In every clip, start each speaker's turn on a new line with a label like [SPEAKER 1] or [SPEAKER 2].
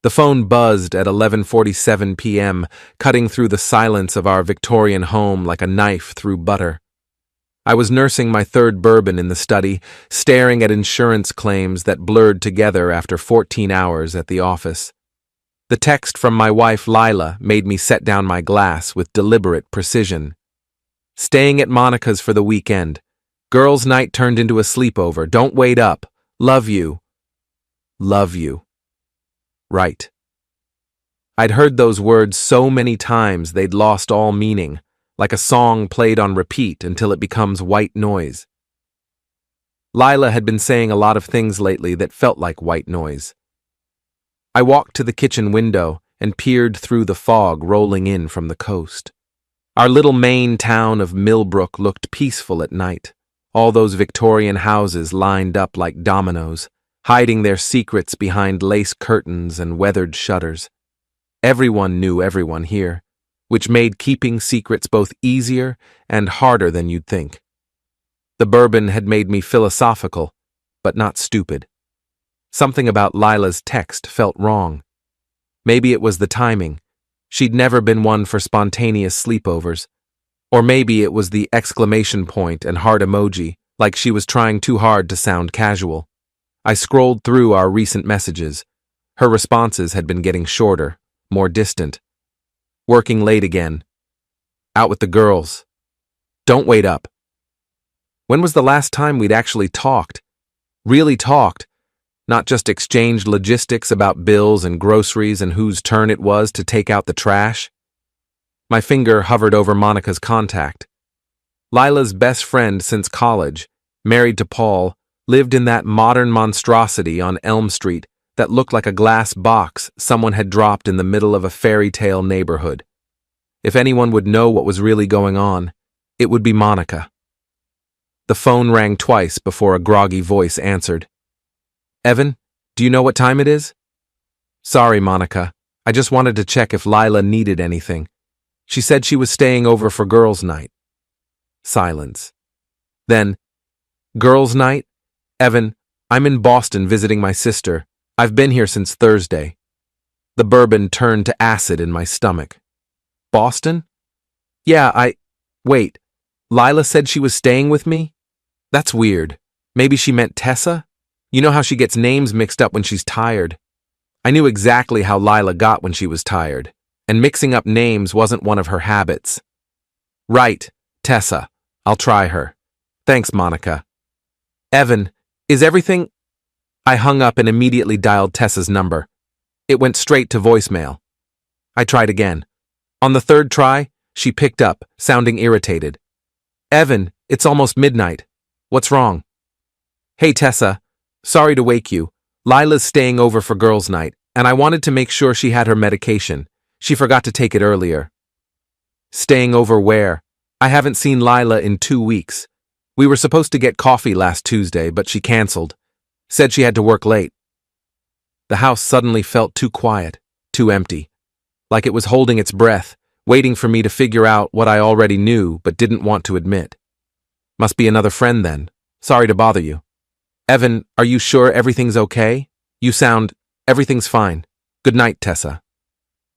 [SPEAKER 1] The phone buzzed at 11:47 p.m., cutting through the silence of our Victorian home like a knife through butter. I was nursing my third bourbon in the study, staring at insurance claims that blurred together after 14 hours at the office. The text from my wife Lila made me set down my glass with deliberate precision. Staying at Monica's for the weekend. Girls' night turned into a sleepover. Don't wait up. Love you. Love you. Right. I'd heard those words so many times they'd lost all meaning, like a song played on repeat until it becomes white noise. Lila had been saying a lot of things lately that felt like white noise. I walked to the kitchen window and peered through the fog rolling in from the coast. Our little Maine town of Millbrook looked peaceful at night, all those Victorian houses lined up like dominoes, hiding their secrets behind lace curtains and weathered shutters. Everyone knew everyone here, which made keeping secrets both easier and harder than you'd think. The bourbon had made me philosophical, but not stupid. Something about Lila's text felt wrong. Maybe it was the timing. She'd never been one for spontaneous sleepovers. Or maybe it was the exclamation point and heart emoji, like she was trying too hard to sound casual. I scrolled through our recent messages. Her responses had been getting shorter, more distant. Working late again. Out with the girls. Don't wait up. When was the last time we'd actually talked? Really talked, not just exchanged logistics about bills and groceries and whose turn it was to take out the trash? My finger hovered over Monica's contact. Lila's best friend since college, married to Paul, lived in that modern monstrosity on Elm Street that looked like a glass box someone had dropped in the middle of a fairy tale neighborhood. If anyone would know what was really going on, it would be Monica. The phone rang twice before a groggy voice answered. Evan, do you know what time it is? Sorry, Monica. I just wanted to check if Lila needed anything. She said she was staying over for girls' night. Silence. Then, girls' night? Evan, I'm in Boston visiting my sister. I've been here since Thursday. The bourbon turned to acid in my stomach. Boston? Yeah, Wait, Lila said she was staying with me? That's weird. Maybe she meant Tessa? You know how she gets names mixed up when she's tired. I knew exactly how Lila got when she was tired, and mixing up names wasn't one of her habits. Right, Tessa. I'll try her. Thanks, Monica. Evan, is everything... I hung up and immediately dialed Tessa's number. It went straight to voicemail. I tried again. On the third try, she picked up, sounding irritated. Evan, it's almost midnight. What's wrong? Hey, Tessa. Sorry to wake you. Lila's staying over for girls' night, and I wanted to make sure she had her medication. She forgot to take it earlier. Staying over where? I haven't seen Lila in 2 weeks. We were supposed to get coffee last Tuesday, but she canceled. Said she had to work late. The house suddenly felt too quiet, too empty. Like it was holding its breath, waiting for me to figure out what I already knew but didn't want to admit. Must be another friend then. Sorry to bother you. Evan, are you sure everything's okay? You sound... Everything's fine. Good night, Tessa.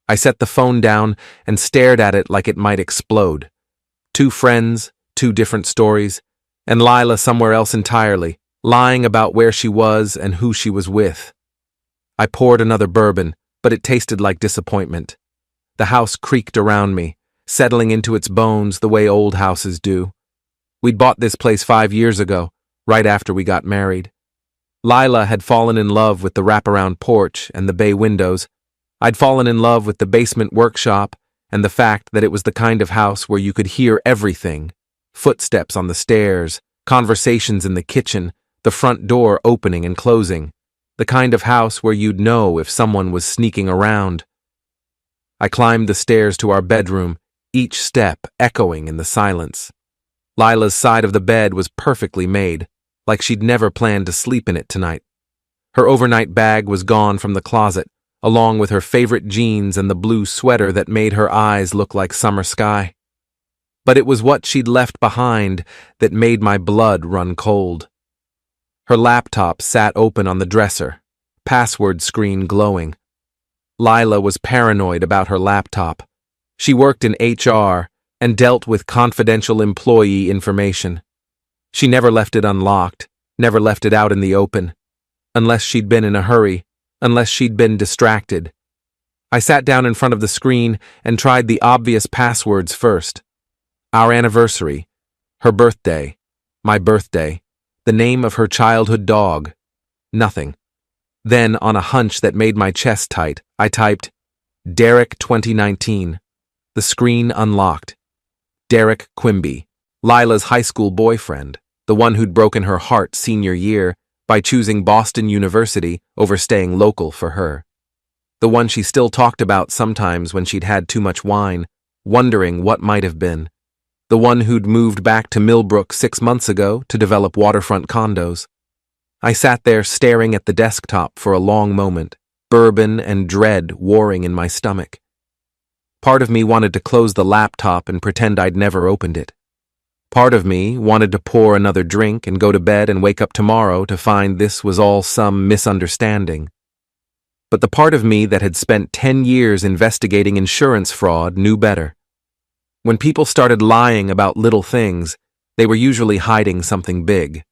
[SPEAKER 1] I set the phone down and stared at it like it might explode. 2 friends, 2 different stories, and Lila somewhere else entirely, lying about where she was and who she was with. I poured another bourbon, but it tasted like disappointment. The house creaked around me, settling into its bones the way old houses do. We'd bought this place 5 years ago, right after we got married. Lila had fallen in love with the wraparound porch and the bay windows. I'd fallen in love with the basement workshop and the fact that it was the kind of house where you could hear everything. Footsteps on the stairs, conversations in the kitchen, the front door opening and closing. The kind of house where you'd know if someone was sneaking around. I climbed the stairs to our bedroom, each step echoing in the silence. Lila's side of the bed was perfectly made, like she'd never planned to sleep in it tonight. Her overnight bag was gone from the closet, along with her favorite jeans and the blue sweater that made her eyes look like summer sky. But it was what she'd left behind that made my blood run cold. Her laptop sat open on the dresser, password screen glowing. Lila was paranoid about her laptop. She worked in HR and dealt with confidential employee information. She never left it unlocked, never left it out in the open, unless she'd been in a hurry, unless she'd been distracted. I sat down in front of the screen and tried the obvious passwords first. Our anniversary, her birthday, my birthday, the name of her childhood dog. Nothing. Then, on a hunch that made my chest tight, I typed, Derek 2019. The screen unlocked. Derek Quimby, Lila's high school boyfriend, the one who'd broken her heart senior year by choosing Boston University over staying local for her. The one she still talked about sometimes when she'd had too much wine, wondering what might have been. The one who'd moved back to Millbrook 6 months ago to develop waterfront condos. I sat there staring at the desktop for a long moment, bourbon and dread warring in my stomach. Part of me wanted to close the laptop and pretend I'd never opened it. Part of me wanted to pour another drink and go to bed and wake up tomorrow to find this was all some misunderstanding. But the part of me that had spent 10 years investigating insurance fraud knew better. When people started lying about little things, they were usually hiding something big.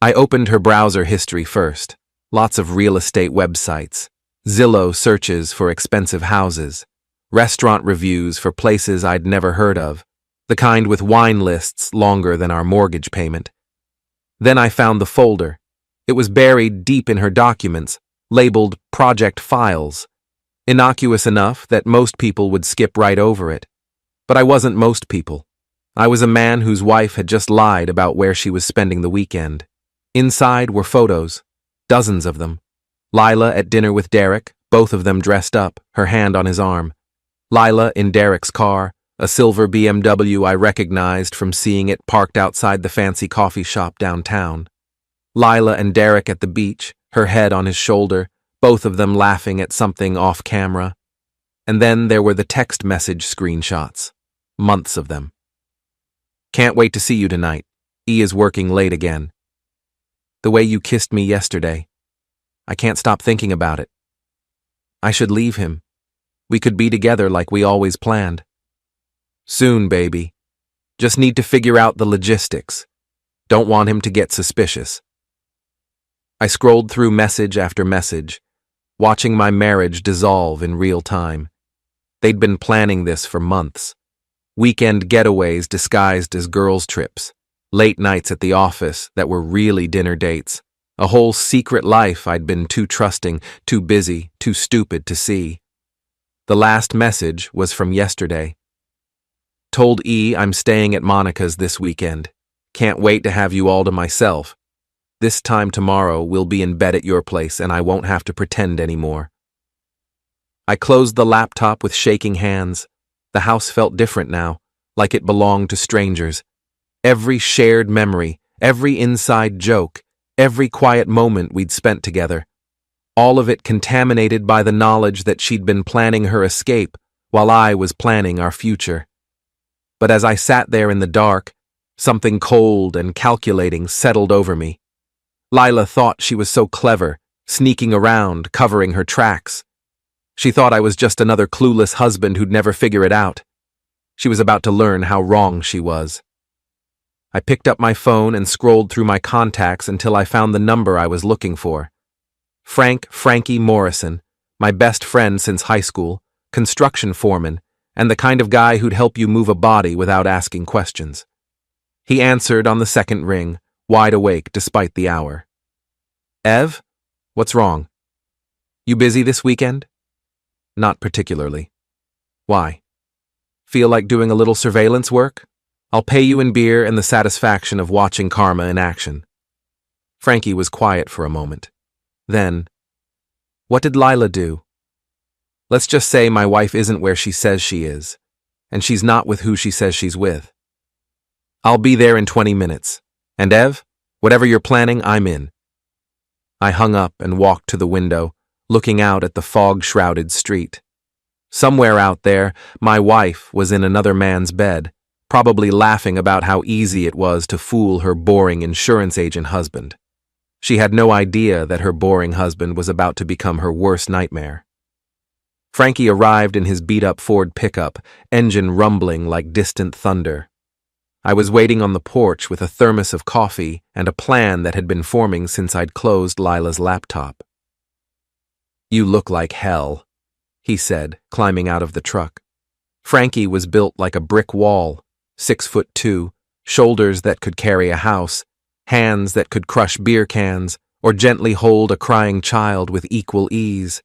[SPEAKER 1] I opened her browser history first. Lots of real estate websites, Zillow searches for expensive houses, restaurant reviews for places I'd never heard of, the kind with wine lists longer than our mortgage payment. Then I found the folder. It was buried deep in her documents, labeled Project Files, innocuous enough that most people would skip right over it. But I wasn't most people. I was a man whose wife had just lied about where she was spending the weekend. Inside were photos, dozens of them. Lila at dinner with Derek, both of them dressed up, her hand on his arm. Lila in Derek's car, a silver BMW I recognized from seeing it parked outside the fancy coffee shop downtown. Lila and Derek at the beach, her head on his shoulder, both of them laughing at something off camera. And then there were the text message screenshots. Months of them. Can't wait to see you tonight. E is working late again. The way you kissed me yesterday. I can't stop thinking about it. I should leave him. We could be together like we always planned. Soon, baby. Just need to figure out the logistics. Don't want him to get suspicious. I scrolled through message after message, watching my marriage dissolve in real time. They'd been planning this for months. Weekend getaways disguised as girls' trips. Late nights at the office that were really dinner dates. A whole secret life I'd been too trusting, too busy, too stupid to see. The last message was from yesterday. Told E I'm staying at Monica's this weekend. Can't wait to have you all to myself. This time tomorrow we'll be in bed at your place and I won't have to pretend anymore. I closed the laptop with shaking hands. The house felt different now, like it belonged to strangers. Every shared memory, every inside joke, every quiet moment we'd spent together. All of it contaminated by the knowledge that she'd been planning her escape while I was planning our future. But as I sat there in the dark, something cold and calculating settled over me. Lila thought she was so clever, sneaking around, covering her tracks. She thought I was just another clueless husband who'd never figure it out. She was about to learn how wrong she was. I picked up my phone and scrolled through my contacts until I found the number I was looking for. Frankie Morrison, my best friend since high school, construction foreman, and the kind of guy who'd help you move a body without asking questions. He answered on the second ring, wide awake despite the hour. Ev, what's wrong? You busy this weekend? Not particularly. Why? Feel like doing a little surveillance work? I'll pay you in beer and the satisfaction of watching karma in action. Frankie was quiet for a moment. Then, what did Lila do? Let's just say my wife isn't where she says she is, and she's not with who she says she's with. I'll be there in 20 minutes. And Ev, whatever you're planning, I'm in. I hung up and walked to the window, looking out at the fog-shrouded street. Somewhere out there, my wife was in another man's bed, probably laughing about how easy it was to fool her boring insurance agent husband. She had no idea that her boring husband was about to become her worst nightmare. Frankie arrived in his beat-up Ford pickup, engine rumbling like distant thunder. I was waiting on the porch with a thermos of coffee and a plan that had been forming since I'd closed Lila's laptop. "You look like hell," he said, climbing out of the truck. Frankie was built like a brick wall, 6'2", shoulders that could carry a house, hands that could crush beer cans or gently hold a crying child with equal ease.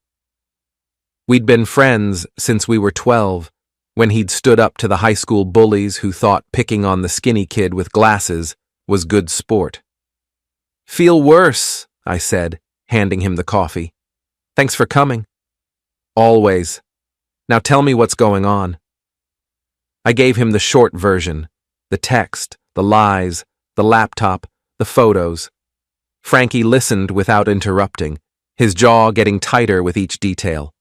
[SPEAKER 1] We'd been friends since we were 12, when he'd stood up to the high school bullies who thought picking on the skinny kid with glasses was good sport. "Feel worse," I said, handing him the coffee. "Thanks for coming." "Always. Now tell me what's going on." I gave him the short version, the text, the lies, the laptop, the photos. Frankie listened without interrupting, his jaw getting tighter with each detail.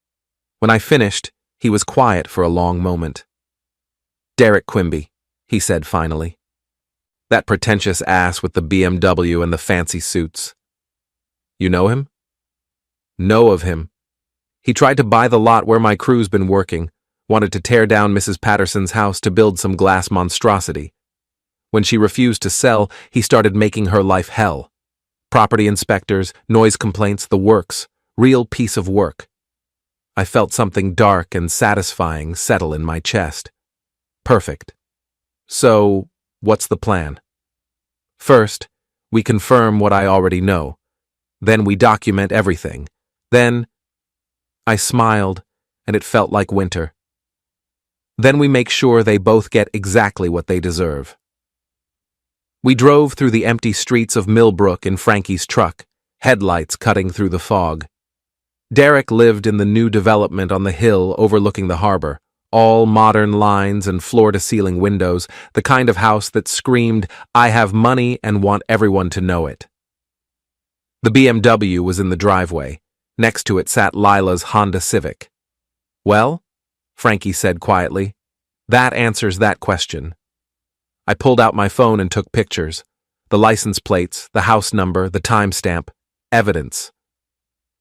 [SPEAKER 1] When I finished, he was quiet for a long moment. "Derek Quimby," he said finally. "That pretentious ass with the BMW and the fancy suits. You know him?" "Know of him. He tried to buy the lot where my crew's been working, wanted to tear down Mrs. Patterson's house to build some glass monstrosity. When she refused to sell, he started making her life hell. Property inspectors, noise complaints, the works. Real piece of work." I felt something dark and satisfying settle in my chest. "Perfect. So, what's the plan?" "First, we confirm what I already know. Then we document everything. Then—" I smiled, and it felt like winter. "Then we make sure they both get exactly what they deserve." We drove through the empty streets of Millbrook in Frankie's truck, headlights cutting through the fog. Derek lived in the new development on the hill overlooking the harbor, all modern lines and floor-to-ceiling windows, the kind of house that screamed, "I have money and want everyone to know it." The BMW was in the driveway. Next to it sat Lila's Honda Civic. "Well," Frankie said quietly, "that answers that question." I pulled out my phone and took pictures. The license plates, the house number, the timestamp. Evidence.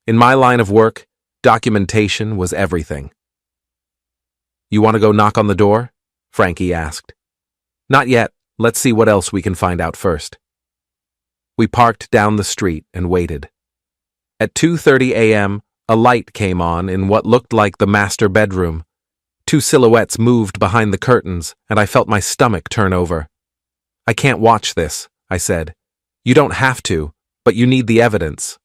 [SPEAKER 1] In my line of work, documentation was everything. "You want to go knock on the door?" Frankie asked. "Not yet. Let's see what else we can find out first." We parked down the street and waited. At 2:30 a.m., a light came on in what looked like the master bedroom. Two silhouettes moved behind the curtains, and I felt my stomach turn over. "I can't watch this," I said. "You don't have to, but you need the evidence."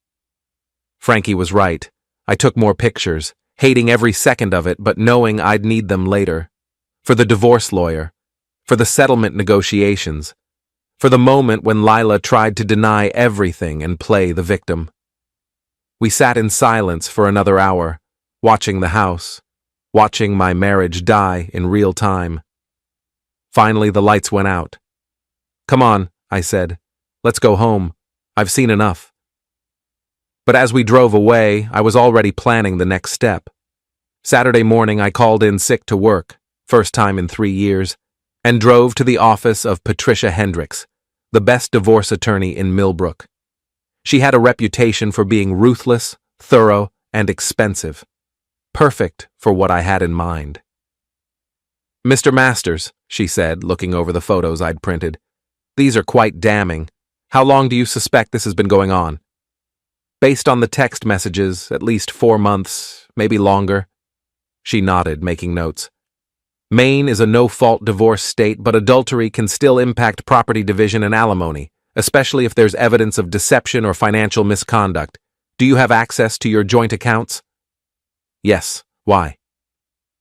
[SPEAKER 1] Frankie was right. I took more pictures, hating every second of it, but knowing I'd need them later. For the divorce lawyer. For the settlement negotiations. For the moment when Lila tried to deny everything and play the victim. We sat in silence for another hour, watching the house, watching my marriage die in real time. Finally, the lights went out. "Come on," I said. "Let's go home. I've seen enough." But as we drove away, I was already planning the next step. Saturday morning, I called in sick to work, first time in 3 years, and drove to the office of Patricia Hendricks, the best divorce attorney in Millbrook. She had a reputation for being ruthless, thorough, and expensive. Perfect for what I had in mind. "Mr. Masters," she said, looking over the photos I'd printed, "these are quite damning. How long do you suspect this has been going on?" "Based on the text messages, at least 4 months, maybe longer." She nodded, making notes. "Maine is a no-fault divorce state, but adultery can still impact property division and alimony, especially if there's evidence of deception or financial misconduct. Do you have access to your joint accounts?" "Yes. Why?"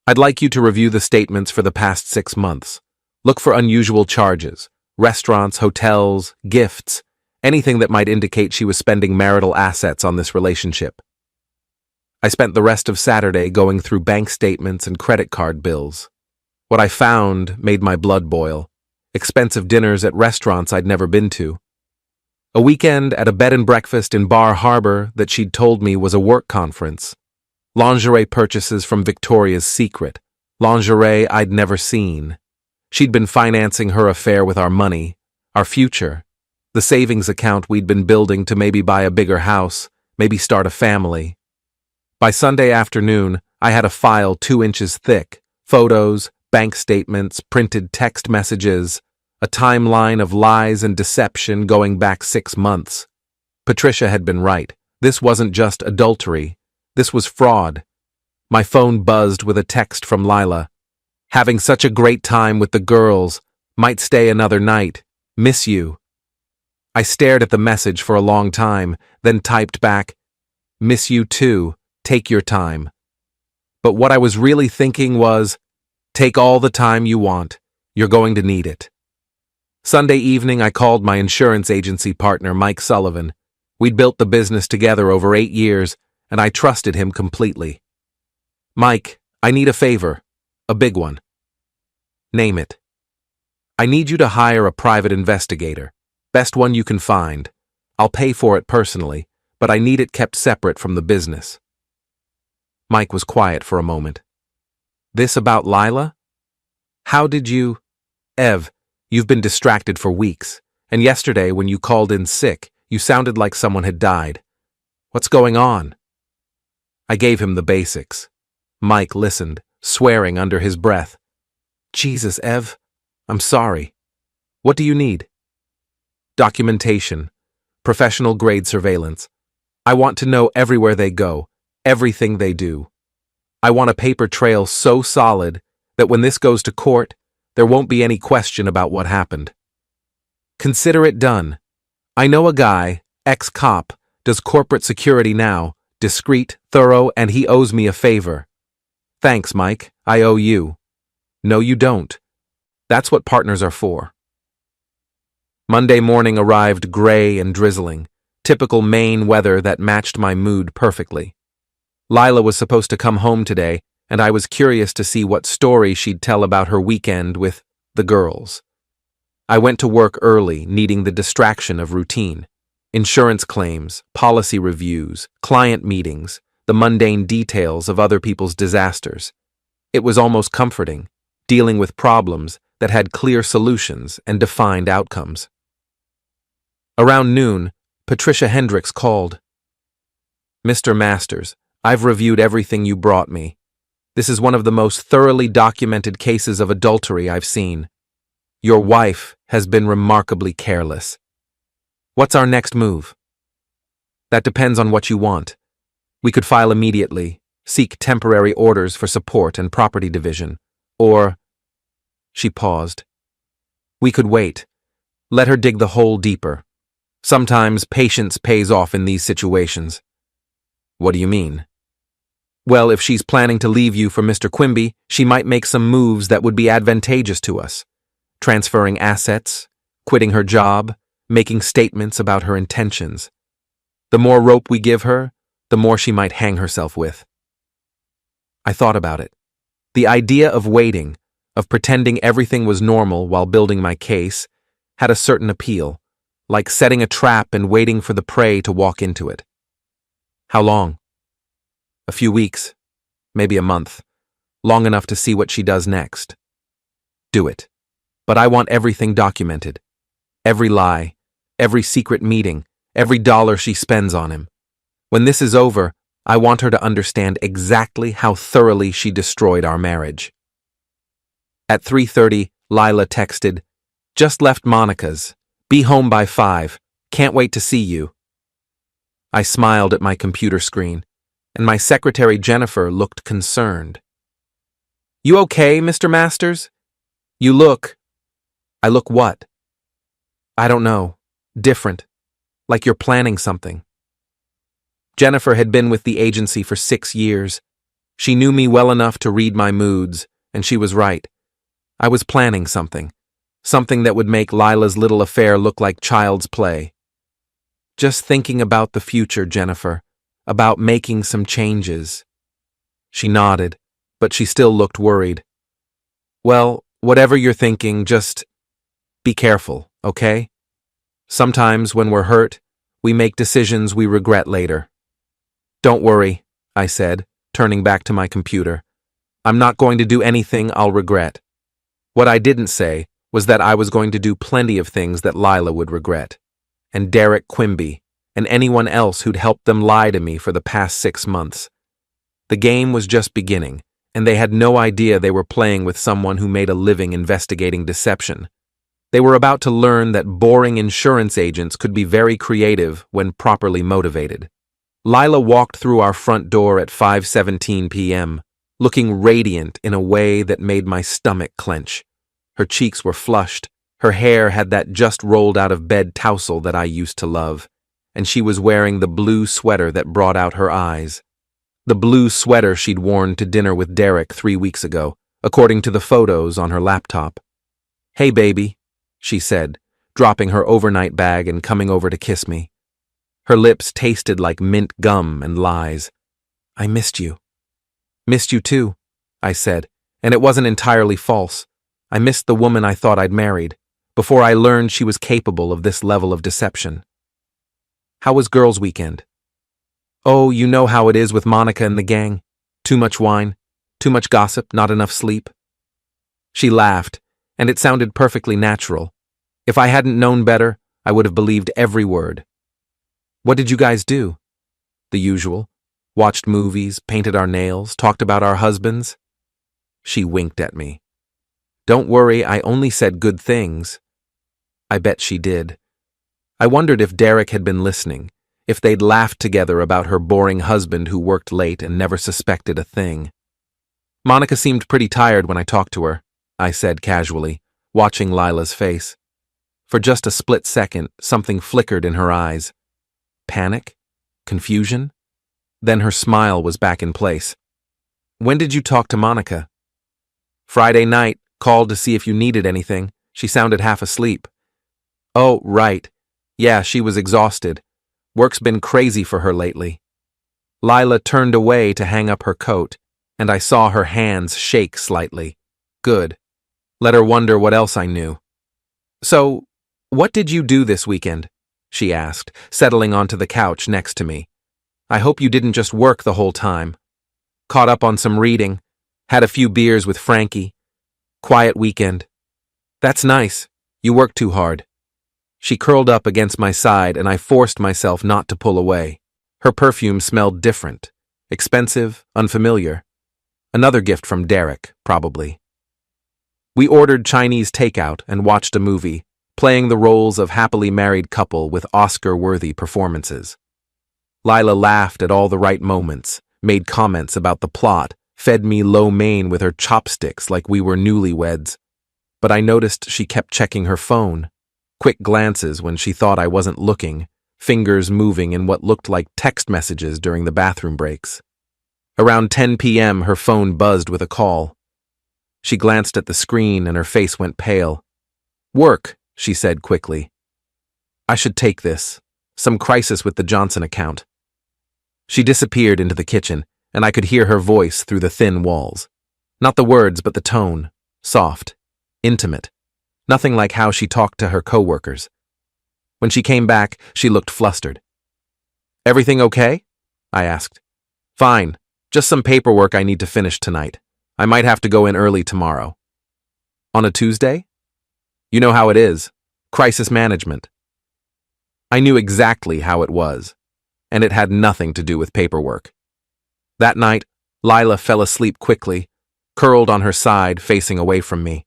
[SPEAKER 1] "I'd like you to review the statements for the past 6 months. Look for unusual charges, restaurants, hotels, gifts, anything that might indicate she was spending marital assets on this relationship." I spent the rest of Saturday going through bank statements and credit card bills. What I found made my blood boil. Expensive dinners at restaurants I'd never been to. A weekend at a bed and breakfast in Bar Harbor that she'd told me was a work conference. Lingerie purchases from Victoria's Secret. Lingerie I'd never seen. She'd been financing her affair with our money, our future, the savings account we'd been building to maybe buy a bigger house, maybe start a family. By Sunday afternoon, I had a file 2 inches thick, photos, bank statements, printed text messages, a timeline of lies and deception going back 6 months. Patricia had been right. This wasn't just adultery. This was fraud. My phone buzzed with a text from Lila. Having such a great time with the girls. Might stay another night. Miss you. I stared at the message for a long time, then typed back, miss you too. Take your time. But what I was really thinking was, take all the time you want. You're going to need it. Sunday evening, I called my insurance agency partner, Mike Sullivan. We'd built the business together over 8 years, and I trusted him completely. Mike, I need a favor. A big one. Name it. I need you to hire a private investigator. Best one you can find. I'll pay for it personally, but I need it kept separate from the business. Mike was quiet for a moment. This about Lila? How did you... Ev, you've been distracted for weeks, and yesterday when you called in sick, you sounded like someone had died. What's going on? I gave him the basics. Mike listened, swearing under his breath. Jesus, Ev, I'm sorry. What do you need? Documentation. Professional grade surveillance. I want to know everywhere they go, everything they do. I want a paper trail so solid that when this goes to court, there won't be any question about what happened. Consider it done. I know a guy, ex-cop, does corporate security now, discreet, thorough, and he owes me a favor. Thanks, Mike. I owe you. No, you don't. That's what partners are for. Monday morning arrived gray and drizzling, typical Maine weather that matched my mood perfectly. Lila was supposed to come home today, and I was curious to see what story she'd tell about her weekend with the girls. I went to work early, needing the distraction of routine. Insurance claims, policy reviews, client meetings, the mundane details of other people's disasters. It was almost comforting, dealing with problems that had clear solutions and defined outcomes. Around noon, Patricia Hendricks called. Mr. Masters, I've reviewed everything you brought me. This is one of the most thoroughly documented cases of adultery I've seen. Your wife has been remarkably careless. What's our next move? That depends on what you want. We could file immediately, seek temporary orders for support and property division, or... She paused. We could wait. Let her dig the hole deeper. Sometimes patience pays off in these situations. What do you mean? Well, if she's planning to leave you for Mr. Quimby, she might make some moves that would be advantageous to us. Transferring assets, quitting her job, making statements about her intentions. The more rope we give her, the more she might hang herself with. I thought about it. The idea of waiting, of pretending everything was normal while building my case, had a certain appeal, like setting a trap and waiting for the prey to walk into it. How long? A few weeks, maybe a month, long enough to see what she does next. Do it. But I want everything documented. Every lie, every secret meeting, every dollar she spends on him. When this is over, I want her to understand exactly how thoroughly she destroyed our marriage. At 3:30, Lila texted, "Just left Monica's. Be home by 5. Can't wait to see you." I smiled at my computer screen, and my secretary Jennifer looked concerned. "You okay, Mr. Masters? You look..." I look what? I don't know. Different. Like you're planning something. Jennifer had been with the agency for 6 years. She knew me well enough to read my moods, and she was right. I was planning something. Something that would make Lila's little affair look like child's play. Just thinking about the future, Jennifer. About making some changes. She nodded, but she still looked worried. Well, whatever you're thinking, just be careful, okay? Sometimes when we're hurt, we make decisions we regret later. Don't worry, I said, turning back to my computer. I'm not going to do anything I'll regret. What I didn't say was that I was going to do plenty of things that Lila would regret. And Derek Quimby, and anyone else who'd helped them lie to me for the past 6 months. The game was just beginning, and they had no idea they were playing with someone who made a living investigating deception. They were about to learn that boring insurance agents could be very creative when properly motivated. Lila walked through our front door at 5:17 p.m., looking radiant in a way that made my stomach clench. Her cheeks were flushed, her hair had that just rolled out of bed tousle that I used to love, and she was wearing the blue sweater that brought out her eyes. The blue sweater she'd worn to dinner with Derek 3 weeks ago, according to the photos on her laptop. "Hey, baby," she said, dropping her overnight bag and coming over to kiss me. Her lips tasted like mint gum and lies. "I missed you." "Missed you too," I said, and it wasn't entirely false. I missed the woman I thought I'd married, before I learned she was capable of this level of deception. "How was girls' weekend?" "Oh, you know how it is with Monica and the gang. Too much wine, too much gossip, not enough sleep." She laughed, and it sounded perfectly natural. If I hadn't known better, I would have believed every word. "What did you guys do?" "The usual. Watched movies, painted our nails, talked about our husbands." She winked at me. "Don't worry, I only said good things." I bet she did. I wondered if Derek had been listening, if they'd laughed together about her boring husband who worked late and never suspected a thing. "Monica seemed pretty tired when I talked to her," I said casually, watching Lila's face. For just a split second, something flickered in her eyes. Panic? Confusion? Then her smile was back in place. "When did you talk to Monica?" "Friday night, called to see if you needed anything. She sounded half asleep." "Oh, right. Yeah, she was exhausted. Work's been crazy for her lately." Lila turned away to hang up her coat, and I saw her hands shake slightly. Good. Let her wonder what else I knew. "So, what did you do this weekend?" she asked, settling onto the couch next to me. "I hope you didn't just work the whole time." "Caught up on some reading. Had a few beers with Frankie. Quiet weekend." "That's nice. You worked too hard." She curled up against my side, and I forced myself not to pull away. Her perfume smelled different. Expensive, unfamiliar. Another gift from Derek, probably. We ordered Chinese takeout and watched a movie, playing the roles of happily married couple with Oscar-worthy performances. Lila laughed at all the right moments, made comments about the plot, fed me lo mein with her chopsticks like we were newlyweds. But I noticed she kept checking her phone. Quick glances when she thought I wasn't looking, fingers moving in what looked like text messages during the bathroom breaks. Around 10 p.m., her phone buzzed with a call. She glanced at the screen and her face went pale. "Work," she said quickly. "I should take this. Some crisis with the Johnson account." She disappeared into the kitchen, and I could hear her voice through the thin walls. Not the words, but the tone. Soft. Intimate. Nothing like how she talked to her coworkers. When she came back, she looked flustered. "Everything okay?" I asked. "Fine. Just some paperwork I need to finish tonight. I might have to go in early tomorrow." "On a Tuesday?" "You know how it is. Crisis management." I knew exactly how it was, and it had nothing to do with paperwork. That night, Lila fell asleep quickly, curled on her side, facing away from me.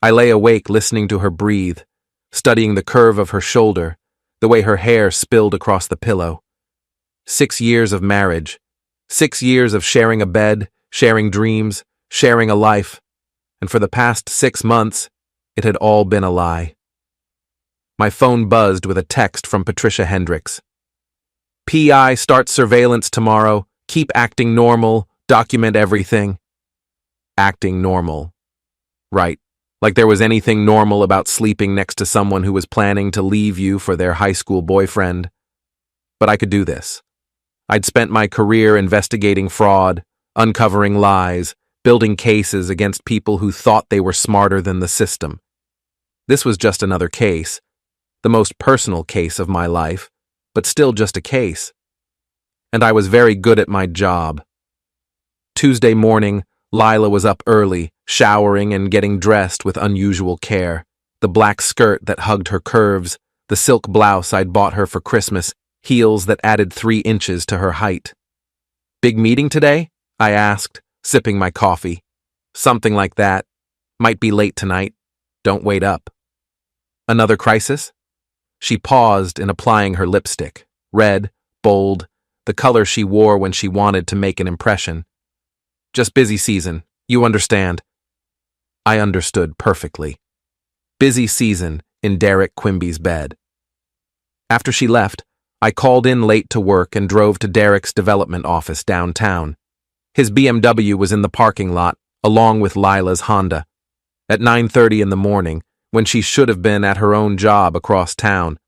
[SPEAKER 1] I lay awake listening to her breathe, studying the curve of her shoulder, the way her hair spilled across the pillow. 6 years of marriage, 6 years of sharing a bed, sharing dreams, sharing a life, and for the past 6 months, it had all been a lie. My phone buzzed with a text from Patricia Hendricks. "PI starts surveillance tomorrow. Keep acting normal. Document everything." Acting normal. Right. Like there was anything normal about sleeping next to someone who was planning to leave you for their high school boyfriend. But I could do this. I'd spent my career investigating fraud, uncovering lies, building cases against people who thought they were smarter than the system. This was just another case, the most personal case of my life, but still just a case. And I was very good at my job. Tuesday morning, Lila was up early, showering and getting dressed with unusual care. The black skirt that hugged her curves, the silk blouse I'd bought her for Christmas, heels that added 3 inches to her height. "Big meeting today?" I asked, sipping my coffee. Something like that. Might be late tonight. Don't wait up. Another crisis? She paused in applying her lipstick. Red, bold, the color she wore when she wanted to make an impression. Just busy season. You understand. I understood perfectly. Busy season in Derek Quimby's bed. After she left, I called in late to work and drove to Derek's development office downtown. His BMW was in the parking lot, along with Lila's Honda. At 9:30 in the morning, when she should have been at her own job across town,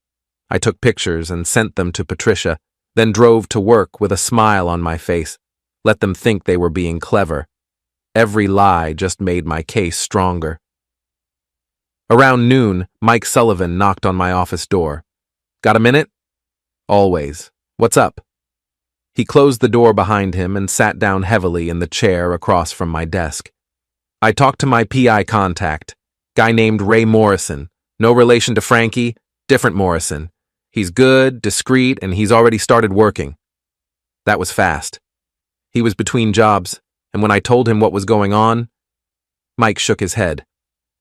[SPEAKER 1] I took pictures and sent them to Patricia, then drove to work with a smile on my face, let them think they were being clever. Every lie just made my case stronger. Around noon, Mike Sullivan knocked on my office door. Got a minute? Always. What's up? He closed the door behind him and sat down heavily in the chair across from my desk. I talked to my PI contact, guy named Ray Morrison. No relation to Frankie, different Morrison. He's good, discreet, and he's already started working. That was fast. He was between jobs, and when I told him what was going on, Mike shook his head.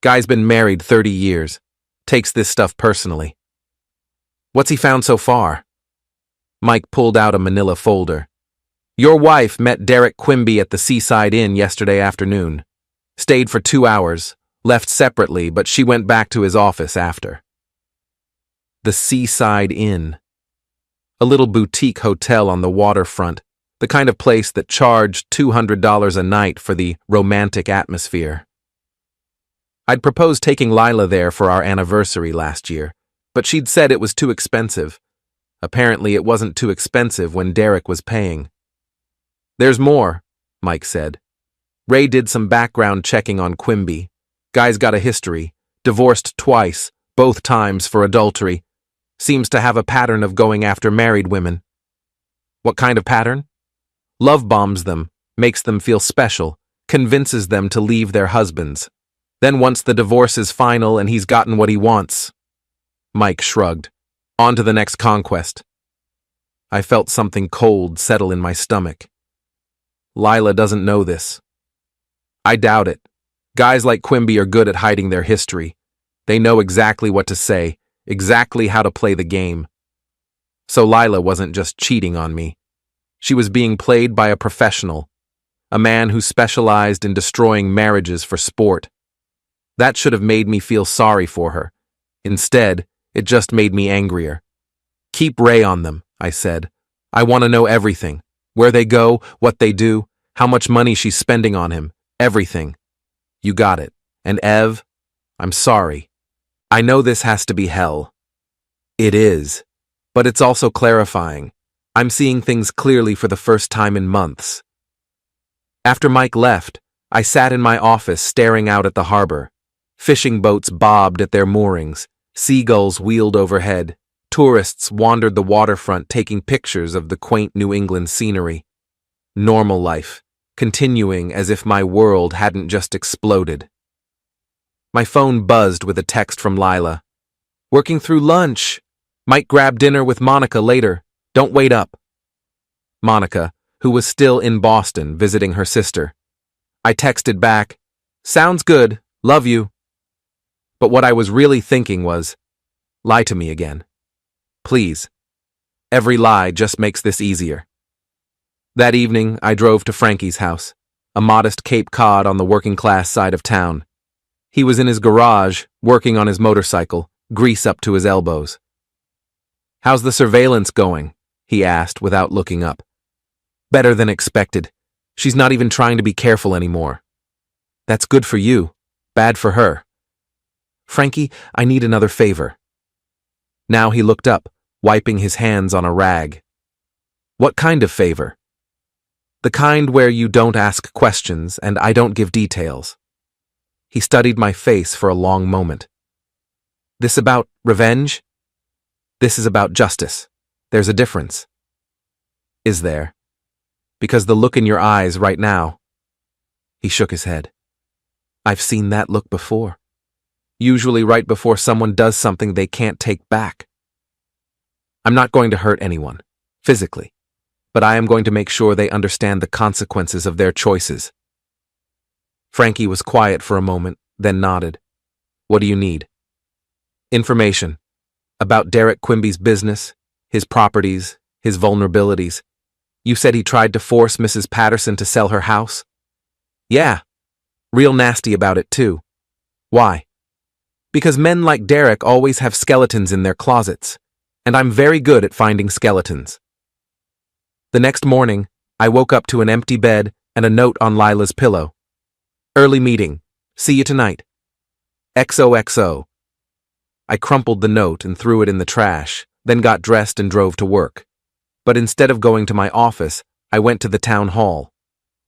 [SPEAKER 1] Guy's been married 30 years. Takes this stuff personally. What's he found so far? Mike pulled out a manila folder. Your wife met Derek Quimby at the Seaside Inn yesterday afternoon. Stayed for 2 hours, left separately, but she went back to his office after. The Seaside Inn. A little boutique hotel on the waterfront, the kind of place that charged $200 a night for the romantic atmosphere. I'd proposed taking Lila there for our anniversary last year, but she'd said it was too expensive. Apparently it wasn't too expensive when Derek was paying. There's more, Mike said. Ray did some background checking on Quimby. Guy's got a history, divorced twice, both times for adultery. Seems to have a pattern of going after married women. What kind of pattern? Love bombs them, makes them feel special, convinces them to leave their husbands. Then once the divorce is final and he's gotten what he wants. Mike shrugged. On to the next conquest. I felt something cold settle in my stomach. Lila doesn't know this. I doubt it. Guys like Quimby are good at hiding their history. They know exactly what to say, exactly how to play the game. So Lila wasn't just cheating on me. She was being played by a professional, a man who specialized in destroying marriages for sport. That should have made me feel sorry for her. Instead, it just made me angrier. Keep Ray on them, I said. I want to know everything. Where they go, what they do, how much money she's spending on him. Everything. You got it. And Ev, I'm sorry. I know this has to be hell. It is. But it's also clarifying. I'm seeing things clearly for the first time in months. After Mike left, I sat in my office staring out at the harbor. Fishing boats bobbed at their moorings. Seagulls wheeled overhead. Tourists wandered the waterfront taking pictures of the quaint New England scenery. Normal life, continuing as if my world hadn't just exploded. My phone buzzed with a text from Lila. Working through lunch. Might grab dinner with Monica later. Don't wait up. Monica, who was still in Boston visiting her sister. I texted back, sounds good, love you. But what I was really thinking was, lie to me again. Please. Every lie just makes this easier. That evening, I drove to Frankie's house, a modest Cape Cod on the working-class side of town. He was in his garage, working on his motorcycle, grease up to his elbows. How's the surveillance going? He asked without looking up. Better than expected. She's not even trying to be careful anymore. That's good for you, bad for her. Frankie, I need another favor. Now he looked up, wiping his hands on a rag. What kind of favor? The kind where you don't ask questions and I don't give details. He studied my face for a long moment. This about revenge? This is about justice. There's a difference. Is there? Because the look in your eyes right now. He shook his head. I've seen that look before. Usually right before someone does something they can't take back. I'm not going to hurt anyone, physically, but I am going to make sure they understand the consequences of their choices. Frankie was quiet for a moment, then nodded. What do you need? Information. About Derek Quimby's business, his properties, his vulnerabilities. You said he tried to force Mrs. Patterson to sell her house? Yeah. Real nasty about it, too. Why? Because men like Derek always have skeletons in their closets, and I'm very good at finding skeletons. The next morning, I woke up to an empty bed and a note on Lila's pillow. Early meeting. See you tonight. XOXO. I crumpled the note and threw it in the trash, then got dressed and drove to work. But instead of going to my office, I went to the town hall.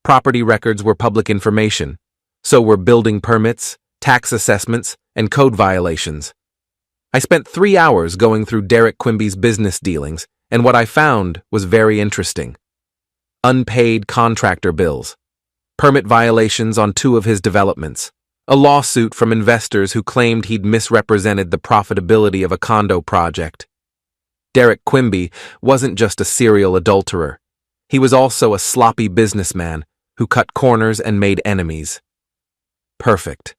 [SPEAKER 1] Property records were public information. So were building permits, tax assessments, and code violations. I spent 3 hours going through Derek Quimby's business dealings, and what I found was very interesting. Unpaid contractor bills, permit violations on 2 of his developments, a lawsuit from investors who claimed he'd misrepresented the profitability of a condo project. Derek Quimby wasn't just a serial adulterer. He was also a sloppy businessman who cut corners and made enemies. Perfect.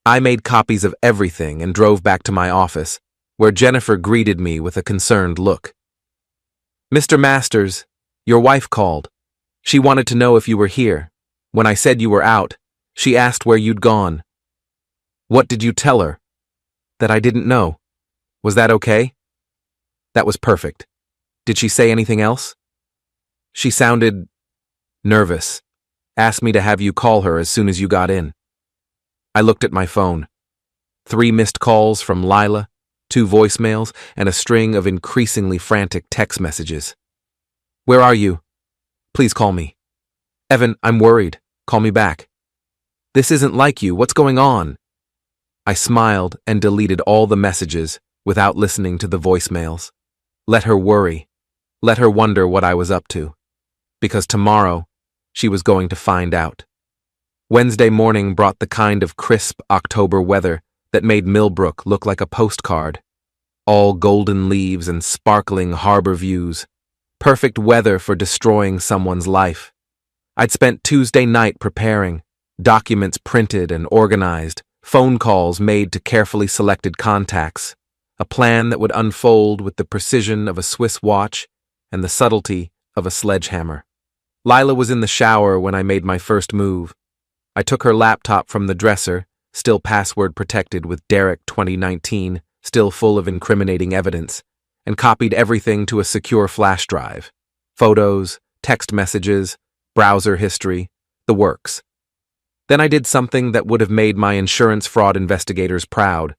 [SPEAKER 1] I made copies of everything and drove back to my office, where Jennifer greeted me with a concerned look. Mr. Masters, your wife called. She wanted to know if you were here. When I said you were out, she asked where you'd gone. What did you tell her? That I didn't know. Was that okay? That was perfect. Did she say anything else? She sounded nervous. Asked me to have you call her as soon as you got in. I looked at my phone. 3 missed calls from Lila, 2 voicemails, and a string of increasingly frantic text messages. Where are you? Please call me. Evan, I'm worried. Call me back. This isn't like you. What's going on? I smiled and deleted all the messages without listening to the voicemails. Let her worry. Let her wonder what I was up to. Because tomorrow, she was going to find out. Wednesday morning brought the kind of crisp October weather that made Millbrook look like a postcard. All golden leaves and sparkling harbor views. Perfect weather for destroying someone's life. I'd spent Tuesday night preparing, documents printed and organized, phone calls made to carefully selected contacts, a plan that would unfold with the precision of a Swiss watch and the subtlety of a sledgehammer. Lila was in the shower when I made my first move. I took her laptop from the dresser, still password protected with Derek 2019, still full of incriminating evidence, and copied everything to a secure flash drive. Photos, text messages, browser history, the works. Then I did something that would have made my insurance fraud investigators proud.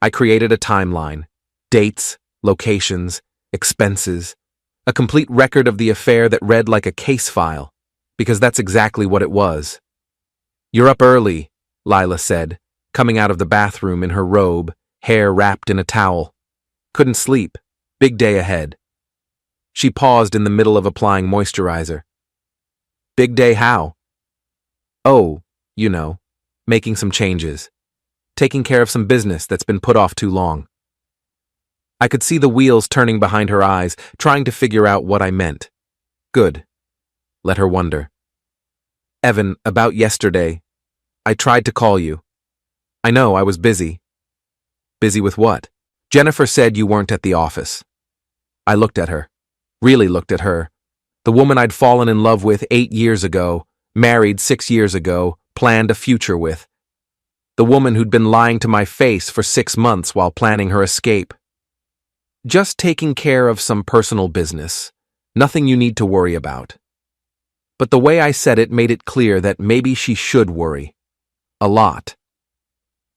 [SPEAKER 1] I created a timeline, dates, locations, expenses, a complete record of the affair that read like a case file, because that's exactly what it was. You're up early, Lila said, coming out of the bathroom in her robe, hair wrapped in a towel. Couldn't sleep. Big day ahead. She paused in the middle of applying moisturizer. Big day how? Oh, you know, making some changes. Taking care of some business that's been put off too long. I could see the wheels turning behind her eyes, trying to figure out what I meant. Good. Let her wonder. Evan, about yesterday, I tried to call you. I know, I was busy. Busy with what? Jennifer said you weren't at the office. I looked at her. Really looked at her. The woman I'd fallen in love with 8 years ago, married 6 years ago, planned a future with. The woman who'd been lying to my face for 6 months while planning her escape. Just taking care of some personal business. Nothing you need to worry about. But the way I said it made it clear that maybe she should worry. A lot.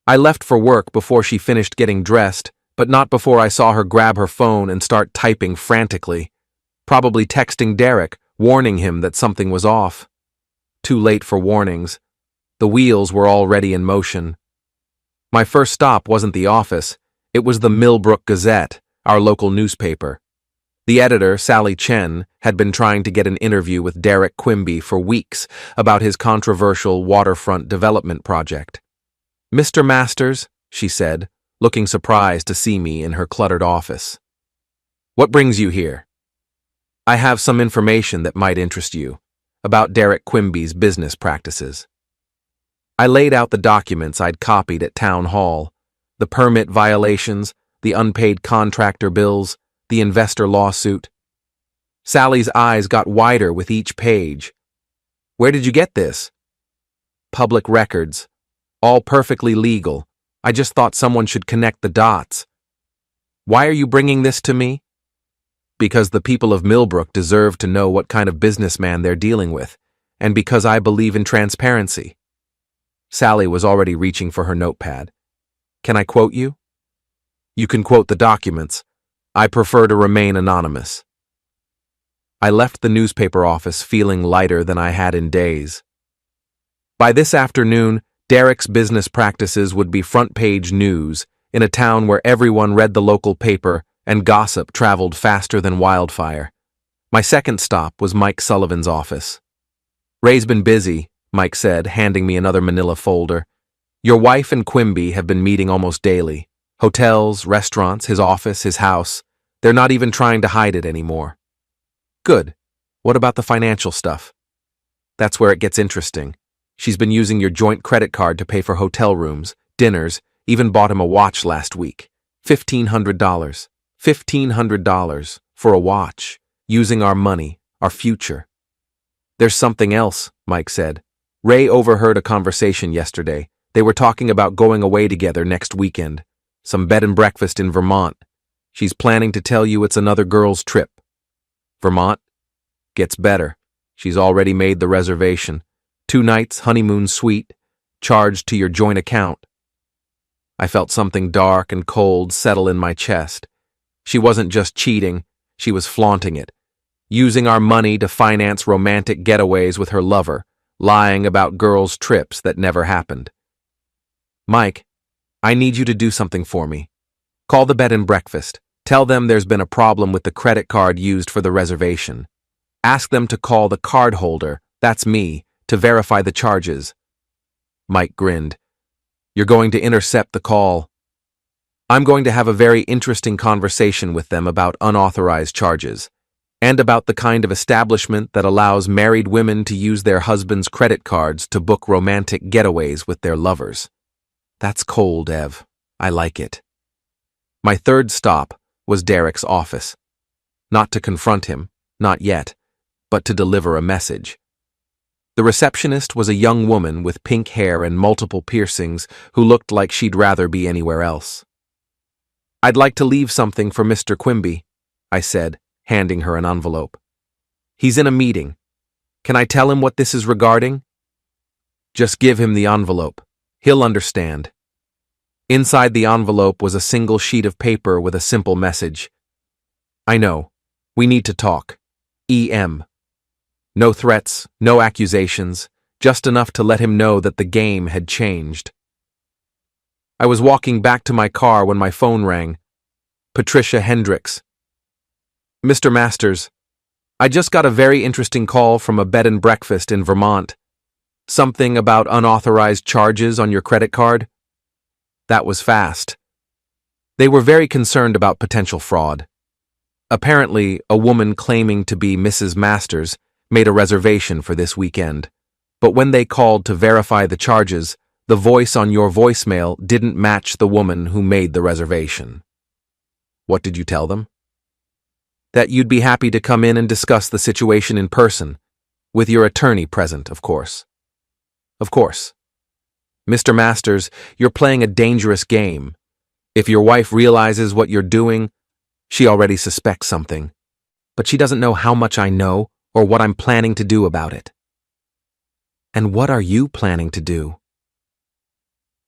[SPEAKER 1] I left for work before she finished getting dressed, but not before I saw her grab her phone and start typing frantically, probably texting Derek, warning him that something was off. Too late for warnings. The wheels were already in motion. My first stop wasn't the office, it was the Millbrook Gazette, our local newspaper. The editor, Sally Chen, had been trying to get an interview with Derek Quimby for weeks about his controversial waterfront development project. Mr. Masters, she said, looking surprised to see me in her cluttered office. What brings you here? I have some information that might interest you about Derek Quimby's business practices. I laid out the documents I'd copied at town hall, the permit violations, the unpaid contractor bills, the investor lawsuit. Sally's eyes got wider with each page. Where did you get this? Public records. All perfectly legal. I just thought someone should connect the dots. Why are you bringing this to me? Because the people of Millbrook deserve to know what kind of businessman they're dealing with, and because I believe in transparency. Sally was already reaching for her notepad. Can I quote you? You can quote the documents. I prefer to remain anonymous. I left the newspaper office feeling lighter than I had in days. By this afternoon, Derek's business practices would be front-page news in a town where everyone read the local paper and gossip traveled faster than wildfire. My second stop was Mike Sullivan's office. Ray's been busy, Mike said, handing me another manila folder. Your wife and Quimby have been meeting almost daily. Hotels, restaurants, his office, his house. They're not even trying to hide it anymore. Good. What about the financial stuff? That's where it gets interesting. She's been using your joint credit card to pay for hotel rooms, dinners, even bought him a watch last week. $1,500. $1,500 for a watch, using our money, our future. There's something else, Mike said. Ray overheard a conversation yesterday. They were talking about going away together next weekend. Some bed and breakfast in Vermont. She's planning to tell you it's another girl's trip. Vermont? Gets better. She's already made the reservation. 2 nights, honeymoon suite, charged to your joint account. I felt something dark and cold settle in my chest. She wasn't just cheating, she was flaunting it, using our money to finance romantic getaways with her lover, lying about girls' trips that never happened. Mike, I need you to do something for me. Call the bed and breakfast. Tell them there's been a problem with the credit card used for the reservation. Ask them to call the card holder, that's me, to verify the charges. Mike grinned. You're going to intercept the call. I'm going to have a very interesting conversation with them about unauthorized charges, and about the kind of establishment that allows married women to use their husbands' credit cards to book romantic getaways with their lovers. That's cold, Ev. I like it. My third stop was Derek's office. Not to confront him, not yet, but to deliver a message. The receptionist was a young woman with pink hair and multiple piercings who looked like she'd rather be anywhere else. I'd like to leave something for Mr. Quimby, I said, handing her an envelope. He's in a meeting. Can I tell him what this is regarding? Just give him the envelope. He'll understand. Inside the envelope was a single sheet of paper with a simple message. I know. We need to talk. E.M. No threats, no accusations, just enough to let him know that the game had changed. I was walking back to my car when my phone rang. Patricia Hendricks. Mr. Masters, I just got a very interesting call from a bed and breakfast in Vermont. Something about unauthorized charges on your credit card? That was fast. They were very concerned about potential fraud. Apparently, a woman claiming to be Mrs. Masters made a reservation for this weekend, but when they called to verify the charges, the voice on your voicemail didn't match the woman who made the reservation. What did you tell them? That you'd be happy to come in and discuss the situation in person, with your attorney present, of course. Of course. Mr. Masters, you're playing a dangerous game. If your wife realizes what you're doing, she already suspects something. But she doesn't know how much I know or what I'm planning to do about it. And what are you planning to do?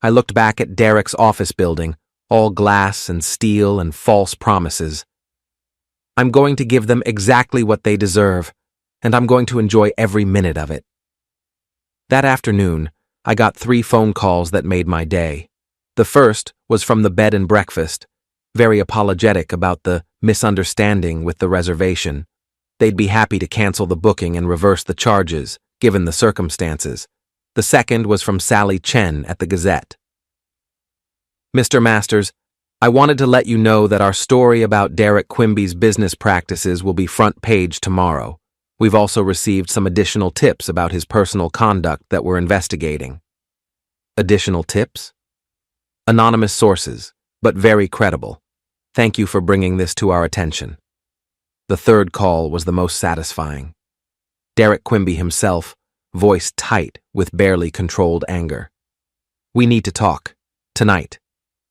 [SPEAKER 1] I looked back at Derek's office building, all glass and steel and false promises. I'm going to give them exactly what they deserve, and I'm going to enjoy every minute of it. That afternoon, I got 3 phone calls that made my day. The first was from the bed and breakfast, very apologetic about the misunderstanding with the reservation. They'd be happy to cancel the booking and reverse the charges, given the circumstances. The second was from Sally Chen at the Gazette. Mr. Masters, I wanted to let you know that our story about Derek Quimby's business practices will be front page tomorrow. We've also received some additional tips about his personal conduct that we're investigating. Additional tips? Anonymous sources, but very credible. Thank you for bringing this to our attention. The third call was the most satisfying. Derek Quimby himself, voice tight with barely controlled anger. We need to talk. Tonight.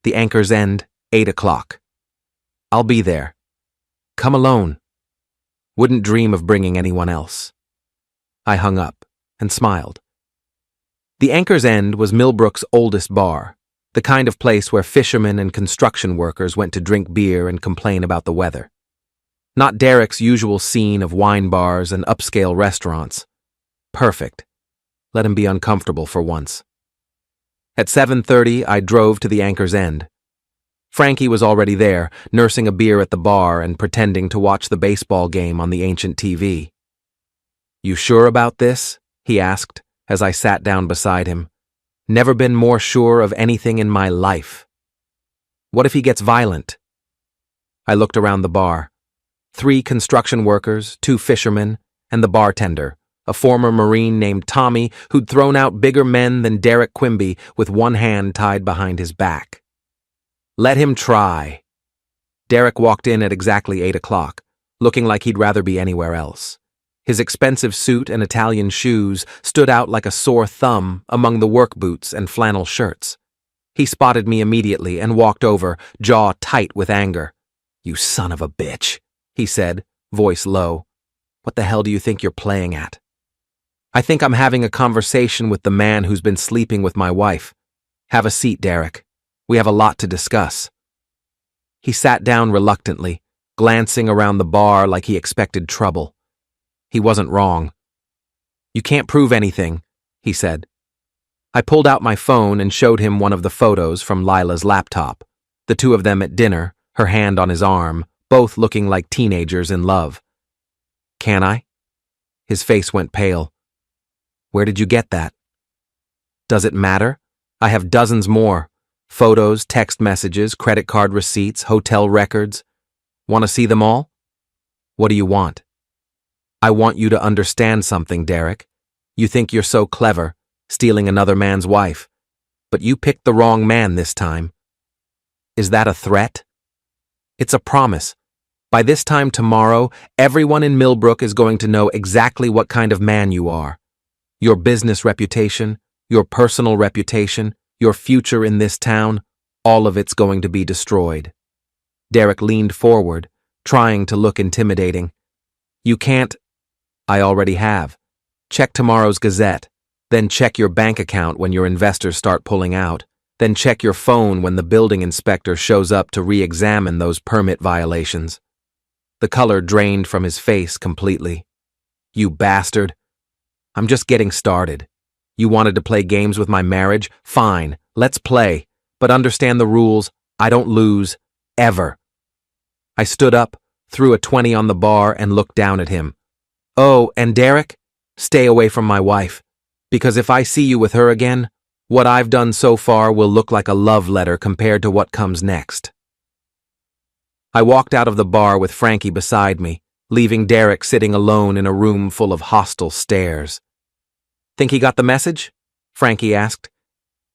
[SPEAKER 1] The Anchor's End, 8 o'clock. I'll be there. Come alone. Wouldn't dream of bringing anyone else. I hung up and smiled. The Anchor's End was Millbrook's oldest bar, the kind of place where fishermen and construction workers went to drink beer and complain about the weather. Not Derek's usual scene of wine bars and upscale restaurants. Perfect. Let him be uncomfortable for once. At 7:30, I drove to the Anchor's End. Frankie was already there, nursing a beer at the bar and pretending to watch the baseball game on the ancient TV. You sure about this? He asked, as I sat down beside him. Never been more sure of anything in my life. What if he gets violent? I looked around the bar. 3 construction workers, 2 fishermen, and the bartender, a former Marine named Tommy who'd thrown out bigger men than Derek Quimby with one hand tied behind his back. Let him try. Derek walked in at exactly 8 o'clock, looking like he'd rather be anywhere else. His expensive suit and Italian shoes stood out like a sore thumb among the work boots and flannel shirts. He spotted me immediately and walked over, jaw tight with anger. You son of a bitch, he said, voice low. What the hell do you think you're playing at? I think I'm having a conversation with the man who's been sleeping with my wife. Have a seat, Derek. We have a lot to discuss. He sat down reluctantly, glancing around the bar like he expected trouble. He wasn't wrong. You can't prove anything, he said. I pulled out my phone and showed him one of the photos from Lila's laptop, the 2 of them at dinner, her hand on his arm, both looking like teenagers in love. Can I? His face went pale. Where did you get that? Does it matter? I have dozens more. Photos, text messages, credit card receipts, hotel records. Want to see them all? What do you want? I want you to understand something, Derek. You think you're so clever, stealing another man's wife. But you picked the wrong man this time. Is that a threat? It's a promise. By this time tomorrow, everyone in Millbrook is going to know exactly what kind of man you are. Your business reputation, your personal reputation, your future in this town, all of it's going to be destroyed. Derek leaned forward, trying to look intimidating. You can't. I already have. Check tomorrow's Gazette, then check your bank account when your investors start pulling out, then check your phone when the building inspector shows up to re-examine those permit violations. The color drained from his face completely. You bastard. I'm just getting started. You wanted to play games with my marriage? Fine, let's play. But understand the rules. I don't lose. Ever. I stood up, threw a 20 on the bar, and looked down at him. Oh, and Derek? Stay away from my wife. Because if I see you with her again, what I've done so far will look like a love letter compared to what comes next. I walked out of the bar with Frankie beside me, leaving Derek sitting alone in a room full of hostile stares. Think he got the message? Frankie asked.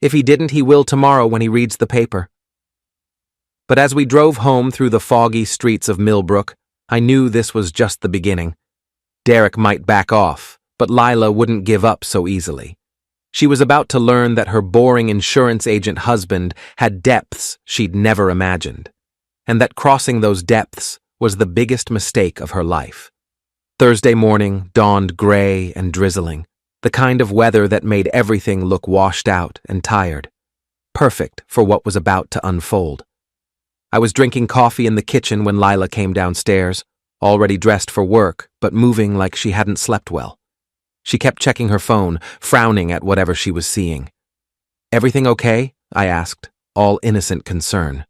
[SPEAKER 1] If he didn't, he will tomorrow when he reads the paper. But as we drove home through the foggy streets of Millbrook, I knew this was just the beginning. Derek might back off, but Lila wouldn't give up so easily. She was about to learn that her boring insurance agent husband had depths she'd never imagined, and that crossing those depths was the biggest mistake of her life. Thursday morning dawned gray and drizzling, the kind of weather that made everything look washed out and tired, perfect for what was about to unfold. I was drinking coffee in the kitchen when Lila came downstairs, already dressed for work, but moving like she hadn't slept well. She kept checking her phone, frowning at whatever she was seeing. Everything okay? I asked, all innocent concern.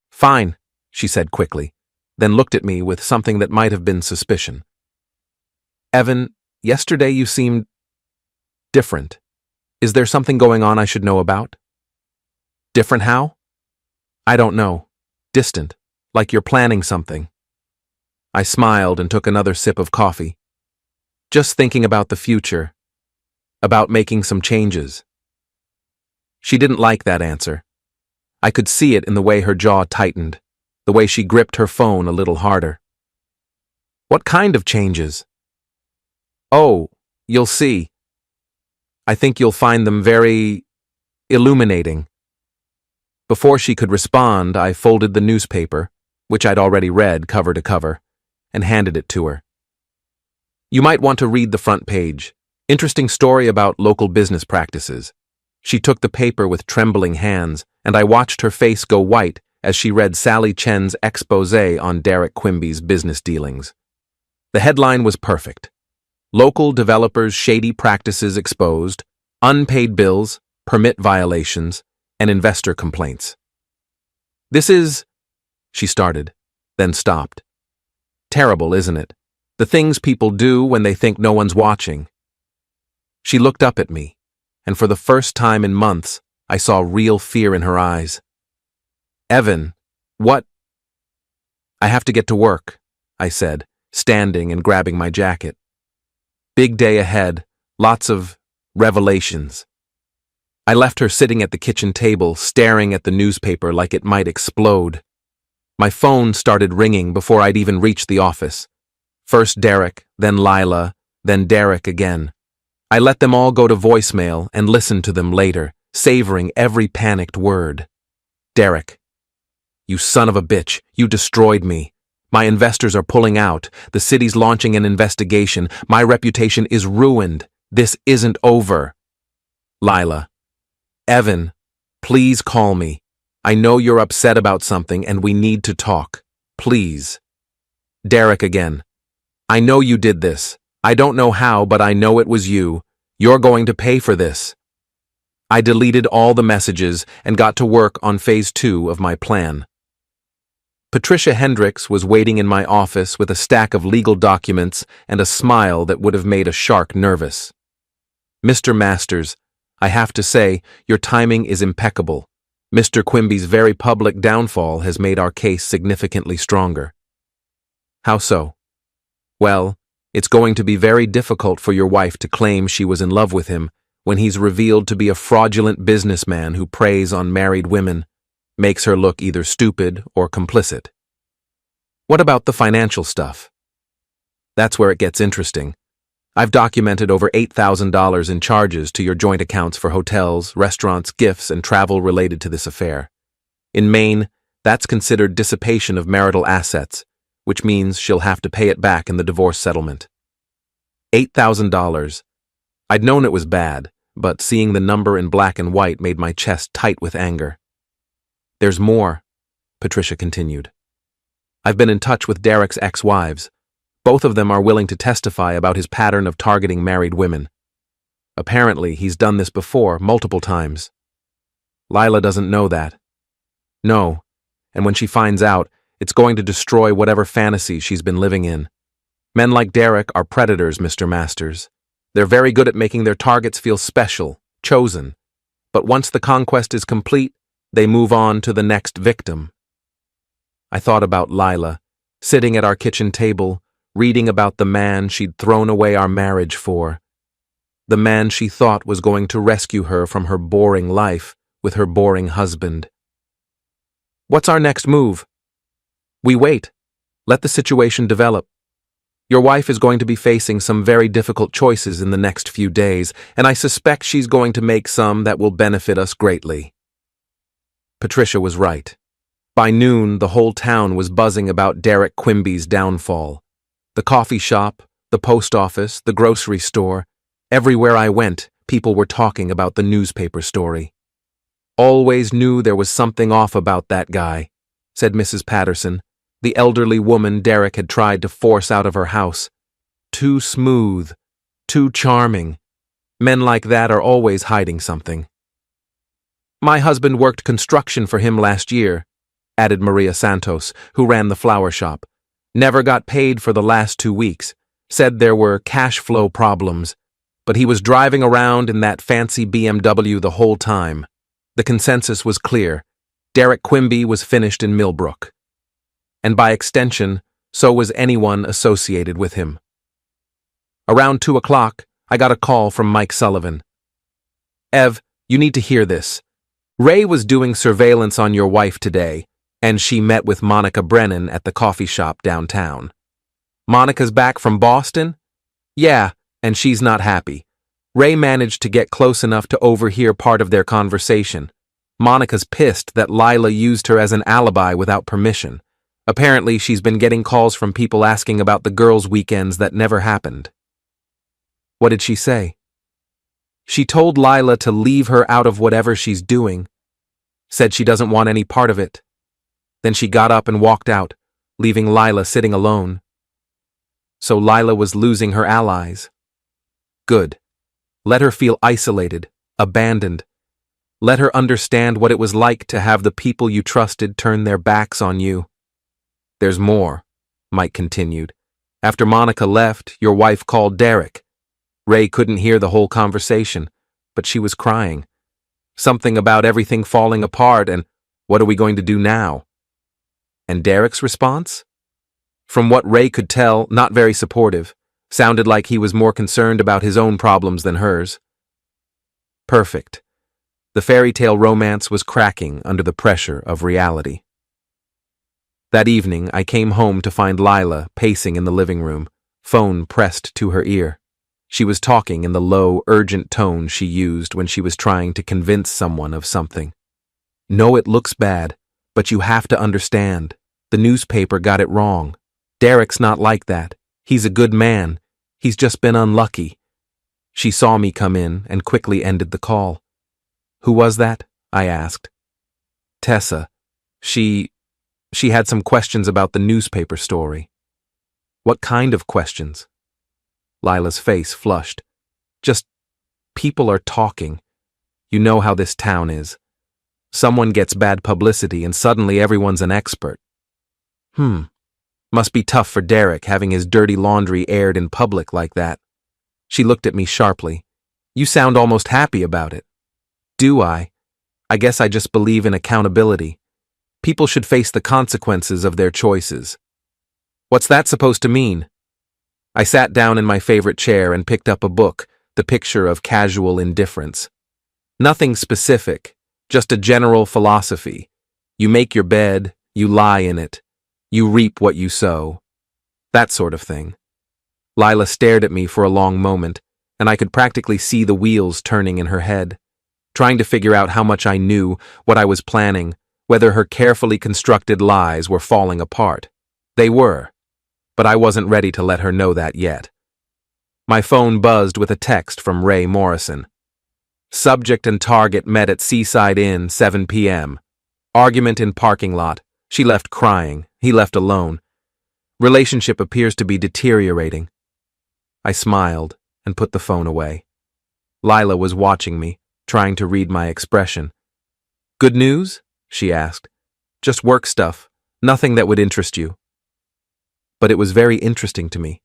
[SPEAKER 1] Fine, she said quickly, then looked at me with something that might have been suspicion. Evan, yesterday you seemed different. Is there something going on I should know about? Different how? I don't know. distant, like you're planning something. I smiled and took another sip of coffee. Just thinking about the future, about making some changes. She didn't like that answer. I could see it in the way her jaw tightened, the way she gripped her phone a little harder. What kind of changes? Oh, you'll see. I think you'll find them very illuminating. Before she could respond, I folded the newspaper, which I'd already read cover to cover, and handed it to her. You might want to read the front page. Interesting story about local business practices. She took the paper with trembling hands, and I watched her face go white as she read Sally Chen's exposé on Derek Quimby's business dealings. The headline was perfect. Local developers' shady practices exposed, unpaid bills, permit violations, and investor complaints. This is, she started, then stopped. Terrible, isn't it? The things people do when they think no one's watching. She looked up at me, and for the first time in months, I saw real fear in her eyes. Evan, what? I have to get to work, I said, standing and grabbing my jacket. Big day ahead, lots of revelations. I left her sitting at the kitchen table, staring at the newspaper like it might explode. My phone started ringing before I'd even reached the office. First Derek, then Lila, then Derek again. I let them all go to voicemail and listened to them later, savoring every panicked word. Derek, you son of a bitch, you destroyed me. My investors are pulling out. The city's launching an investigation. My reputation is ruined. This isn't over. Lila, Evan, please call me. I know you're upset about something and we need to talk. Please. Derek again. I know you did this. I don't know how, but I know it was you. You're going to pay for this. I deleted all the messages and got to work on phase 2 of my plan. Patricia Hendricks was waiting in my office with a stack of legal documents and a smile that would have made a shark nervous. Mr. Masters, I have to say, your timing is impeccable. Mr. Quimby's very public downfall has made our case significantly stronger. How so? Well, it's going to be very difficult for your wife to claim she was in love with him when he's revealed to be a fraudulent businessman who preys on married women, makes her look either stupid or complicit. What about the financial stuff? That's where it gets interesting. I've documented over $8,000 in charges to your joint accounts for hotels, restaurants, gifts, and travel related to this affair. In Maine, that's considered dissipation of marital assets, which means she'll have to pay it back in the divorce settlement. $8,000. I'd known it was bad, but seeing the number in black and white made my chest tight with anger. There's more, Patricia continued. I've been in touch with Derek's ex-wives. Both of them are willing to testify about his pattern of targeting married women. Apparently, he's done this before, multiple times. Lila doesn't know that. No, and when she finds out, it's going to destroy whatever fantasy she's been living in. Men like Derek are predators, Mr. Masters. They're very good at making their targets feel special, chosen. But once the conquest is complete, they move on to the next victim. I thought about Lila, sitting at our kitchen table, reading about the man she'd thrown away our marriage for. The man she thought was going to rescue her from her boring life with her boring husband. What's our next move? We wait. Let the situation develop. Your wife is going to be facing some very difficult choices in the next few days, and I suspect she's going to make some that will benefit us greatly. Patricia was right. By noon, the whole town was buzzing about Derek Quimby's downfall. The coffee shop, the post office, the grocery store. Everywhere I went, people were talking about the newspaper story. Always knew there was something off about that guy, said Mrs. Patterson, the elderly woman Derek had tried to force out of her house. Too smooth, too charming. Men like that are always hiding something. My husband worked construction for him last year, added Maria Santos, who ran the flower shop. Never got paid for the last 2 weeks. Said there were cash flow problems. But he was driving around in that fancy BMW the whole time. The consensus was clear. Derek Quimby was finished in Millbrook. And by extension, so was anyone associated with him. Around 2 o'clock, I got a call from Mike Sullivan. Ev, you need to hear this. Ray was doing surveillance on your wife today, and she met with Monica Brennan at the coffee shop downtown. Monica's back from Boston? Yeah, and she's not happy. Ray managed to get close enough to overhear part of their conversation. Monica's pissed that Lila used her as an alibi without permission. Apparently, she's been getting calls from people asking about the girls' weekends that never happened. What did she say? She told Lila to leave her out of whatever she's doing. Said she doesn't want any part of it. Then she got up and walked out, leaving Lila sitting alone. So Lila was losing her allies. Good. Let her feel isolated, abandoned. Let her understand what it was like to have the people you trusted turn their backs on you. There's more, Mike continued. After Monica left, your wife called Derek. Ray couldn't hear the whole conversation, but she was crying. Something about everything falling apart and what are we going to do now? And Derek's response? From what Ray could tell, not very supportive. Sounded like he was more concerned about his own problems than hers. Perfect. The fairy tale romance was cracking under the pressure of reality. That evening, I came home to find Lila pacing in the living room, phone pressed to her ear. She was talking in the low, urgent tone she used when she was trying to convince someone of something. No, it looks bad, but you have to understand. The newspaper got it wrong. Derek's not like that. He's a good man. He's just been unlucky. She saw me come in and quickly ended the call. Who was that? I asked. Tessa. She had some questions about the newspaper story. What kind of questions? Lila's face flushed. Just, people are talking. You know how this town is. Someone gets bad publicity and suddenly everyone's an expert. Must be tough for Derek having his dirty laundry aired in public like that. She looked at me sharply. You sound almost happy about it. Do I? I guess I just believe in accountability. People should face the consequences of their choices. What's that supposed to mean? I sat down in my favorite chair and picked up a book, The Picture of Casual Indifference. Nothing specific, just a general philosophy. You make your bed, you lie in it. You reap what you sow. That sort of thing. Lila stared at me for a long moment, and I could practically see the wheels turning in her head, trying to figure out how much I knew, what I was planning, whether her carefully constructed lies were falling apart. They were, but I wasn't ready to let her know that yet. My phone buzzed with a text from Ray Morrison. Subject and target met at Seaside Inn, 7 p.m. Argument in parking lot. She left crying. He left alone. Relationship appears to be deteriorating. I smiled and put the phone away. Lila was watching me, trying to read my expression. Good news? She asked. Just work stuff. Nothing that would interest you. But it was very interesting to me.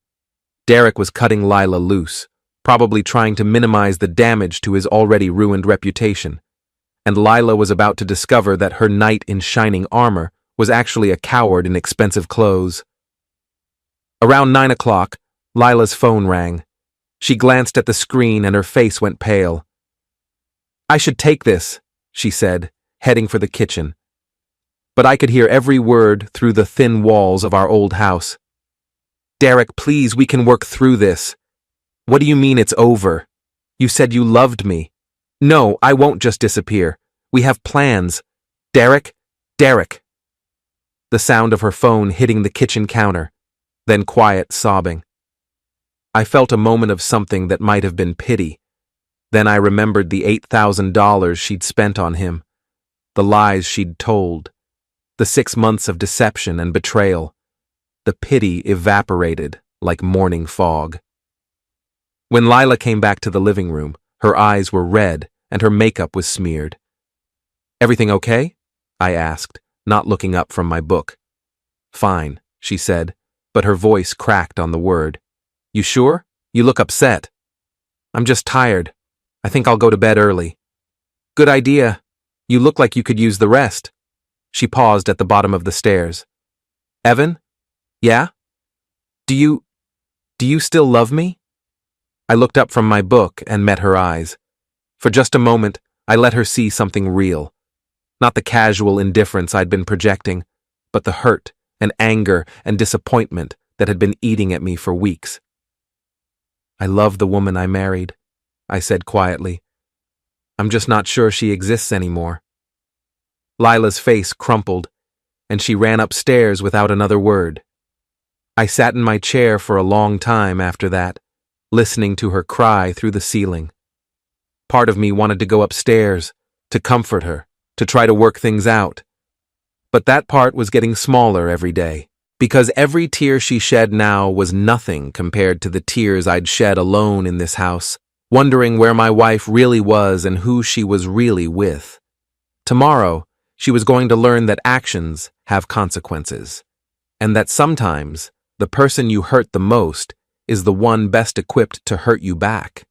[SPEAKER 1] Derek was cutting Lila loose, probably trying to minimize the damage to his already ruined reputation. And Lila was about to discover that her knight in shining armor was actually a coward in expensive clothes. Around 9 o'clock, Lila's phone rang. She glanced at the screen and her face went pale. I should take this, she said, heading for the kitchen. But I could hear every word through the thin walls of our old house. Derek, please, we can work through this. What do you mean it's over? You said you loved me. No, I won't just disappear. We have plans. Derek? The sound of her phone hitting the kitchen counter, then quiet sobbing. I felt a moment of something that might have been pity. Then I remembered the $8,000 she'd spent on him, the lies she'd told, the 6 months of deception and betrayal. The pity evaporated like morning fog. When Lila came back to the living room, her eyes were red and her makeup was smeared. Everything okay? I asked, not looking up from my book. Fine, she said, but her voice cracked on the word. You sure? You look upset. I'm just tired. I think I'll go to bed early. Good idea. You look like you could use the rest. She paused at the bottom of the stairs. Evan? Yeah? Do you still love me? I looked up from my book and met her eyes. For just a moment, I let her see something real. Not the casual indifference I'd been projecting, but the hurt and anger and disappointment that had been eating at me for weeks. I love the woman I married, I said quietly. I'm just not sure she exists anymore. Lila's face crumpled, and she ran upstairs without another word. I sat in my chair for a long time after that, listening to her cry through the ceiling. Part of me wanted to go upstairs, to comfort her, to try to work things out. But that part was getting smaller every day, because every tear she shed now was nothing compared to the tears I'd shed alone in this house, wondering where my wife really was and who she was really with. Tomorrow, she was going to learn that actions have consequences, and that sometimes the person you hurt the most is the one best equipped to hurt you back.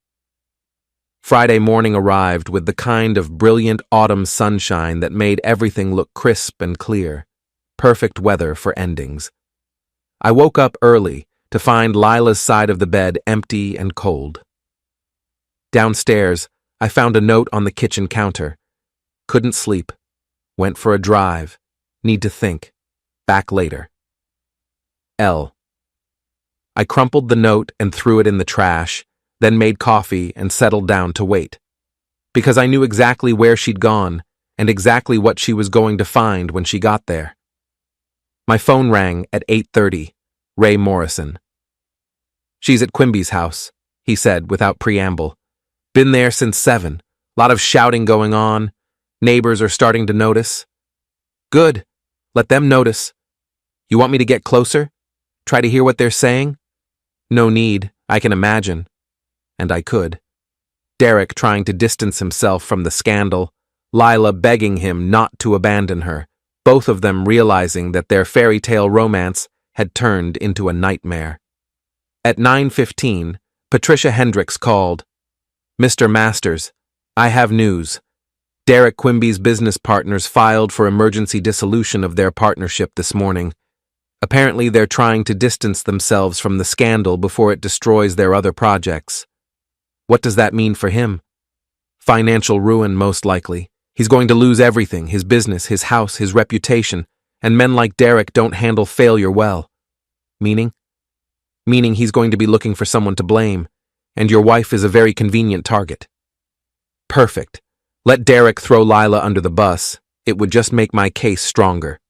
[SPEAKER 1] Friday morning arrived with the kind of brilliant autumn sunshine that made everything look crisp and clear, perfect weather for endings. I woke up early to find Lila's side of the bed empty and cold. Downstairs, I found a note on the kitchen counter. Couldn't sleep. Went for a drive. Need to think. Back later. L. I crumpled the note and threw it in the trash, then made coffee and settled down to wait. Because I knew exactly where she'd gone and exactly what she was going to find when she got there. My phone rang at 8:30. Ray Morrison. She's at Quimby's house, he said without preamble. Been there since 7. Lot of shouting going on. Neighbors are starting to notice. Good. Let them notice. You want me to get closer? Try to hear what they're saying? No need, I can imagine. And I could. Derek trying to distance himself from the scandal, Lila begging him not to abandon her, both of them realizing that their fairy tale romance had turned into a nightmare. At 9:15, Patricia Hendricks called. Mr. Masters, I have news. Derek Quimby's business partners filed for emergency dissolution of their partnership this morning. Apparently they're trying to distance themselves from the scandal before it destroys their other projects. What does that mean for him? Financial ruin, most likely. He's going to lose everything, his business, his house, his reputation, and men like Derek don't handle failure well. Meaning? Meaning he's going to be looking for someone to blame, and your wife is a very convenient target. Perfect. Let Derek throw Lila under the bus. It would just make my case stronger.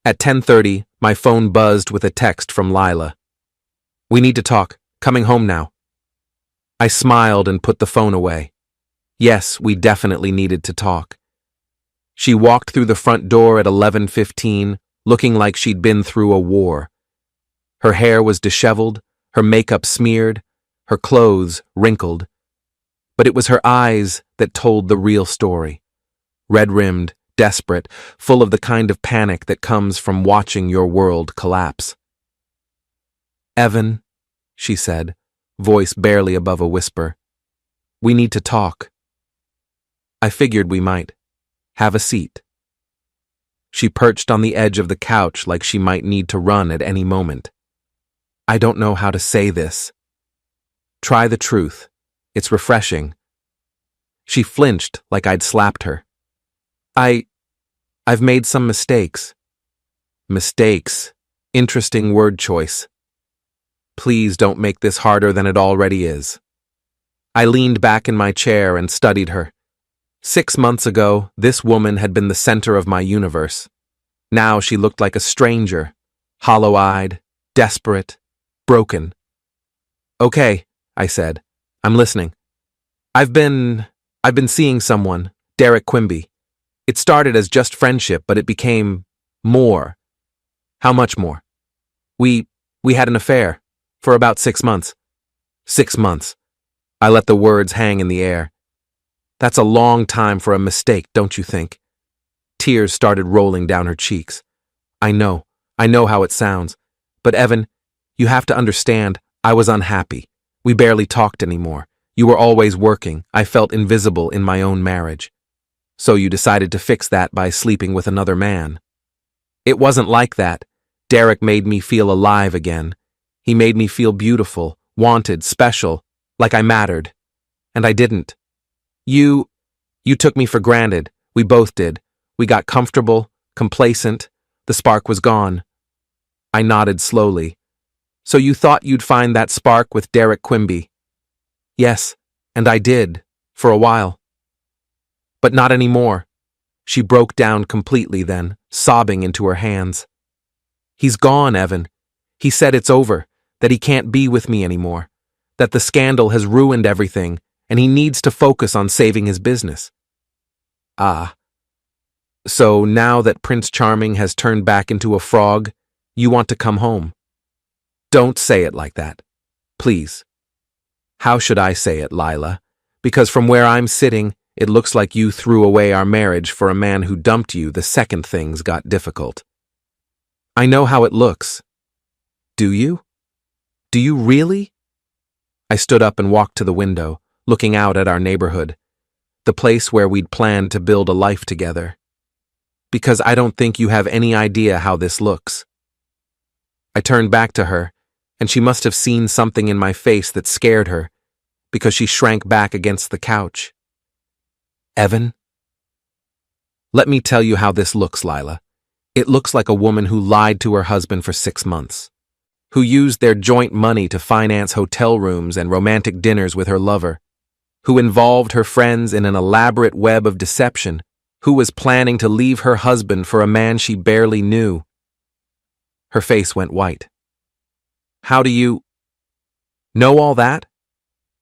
[SPEAKER 1] At 10:30, my phone buzzed with a text from Lila. We need to talk. Coming home now. I smiled and put the phone away. Yes, we definitely needed to talk. She walked through the front door at 11:15, looking like she'd been through a war. Her hair was disheveled, her makeup smeared, her clothes wrinkled. But it was her eyes that told the real story. Red-rimmed, desperate, full of the kind of panic that comes from watching your world collapse. Evan, she said, voice barely above a whisper. We need to talk. I figured we might. Have a seat. She perched on the edge of the couch like she might need to run at any moment. I don't know how to say this. Try the truth. It's refreshing. She flinched like I'd slapped her. I've made some mistakes. Mistakes. Interesting word choice. Please don't make this harder than it already is. I leaned back in my chair and studied her. 6 months ago, this woman had been the center of my universe. Now she looked like a stranger, hollow-eyed, desperate, broken. Okay, I said. I'm listening. I've been seeing someone, Derek Quimby. It started as just friendship, but it became more. How much more? We had an affair for about 6 months. 6 months. I let the words hang in the air. That's a long time for a mistake, don't you think? Tears started rolling down her cheeks. I know how it sounds. But Evan, you have to understand, I was unhappy. We barely talked anymore. You were always working. I felt invisible in my own marriage. So you decided to fix that by sleeping with another man. It wasn't like that. Derek made me feel alive again. He made me feel beautiful, wanted, special, like I mattered. And I didn't. You took me for granted. We both did. We got comfortable, complacent. The spark was gone. I nodded slowly. So you thought you'd find that spark with Derek Quimby? Yes, and I did, for a while. But not anymore. She broke down completely then, sobbing into her hands. He's gone, Evan. He said it's over, that he can't be with me anymore, that the scandal has ruined everything, and he needs to focus on saving his business. Ah. So now that Prince Charming has turned back into a frog, you want to come home? Don't say it like that. Please. How should I say it, Lila? Because from where I'm sitting, it looks like you threw away our marriage for a man who dumped you the second things got difficult. I know how it looks. Do you? Do you really? I stood up and walked to the window, looking out at our neighborhood, the place where we'd planned to build a life together. Because I don't think you have any idea how this looks. I turned back to her, and she must have seen something in my face that scared her, because she shrank back against the couch. Evan? Let me tell you how this looks, Lila. It looks like a woman who lied to her husband for 6 months, who used their joint money to finance hotel rooms and romantic dinners with her lover, who involved her friends in an elaborate web of deception, who was planning to leave her husband for a man she barely knew. Her face went white. How do you know all that?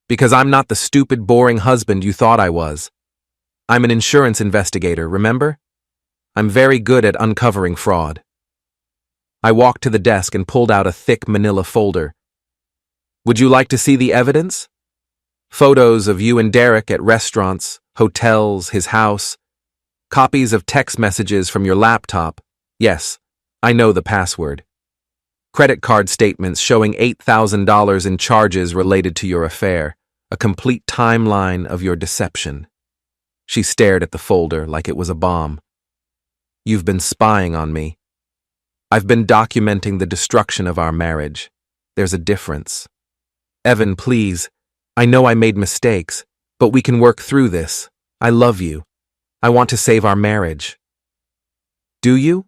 [SPEAKER 1] Because I'm not the stupid, boring husband you thought I was. I'm an insurance investigator, remember? I'm very good at uncovering fraud. I walked to the desk and pulled out a thick manila folder. Would you like to see the evidence? Photos of you and Derek at restaurants, hotels, his house. Copies of text messages from your laptop. Yes, I know the password. Credit card statements showing $8,000 in charges related to your affair. A complete timeline of your deception. She stared at the folder like it was a bomb. You've been spying on me. I've been documenting the destruction of our marriage. There's a difference. Evan, please. I know I made mistakes, but we can work through this. I love you. I want to save our marriage. Do you?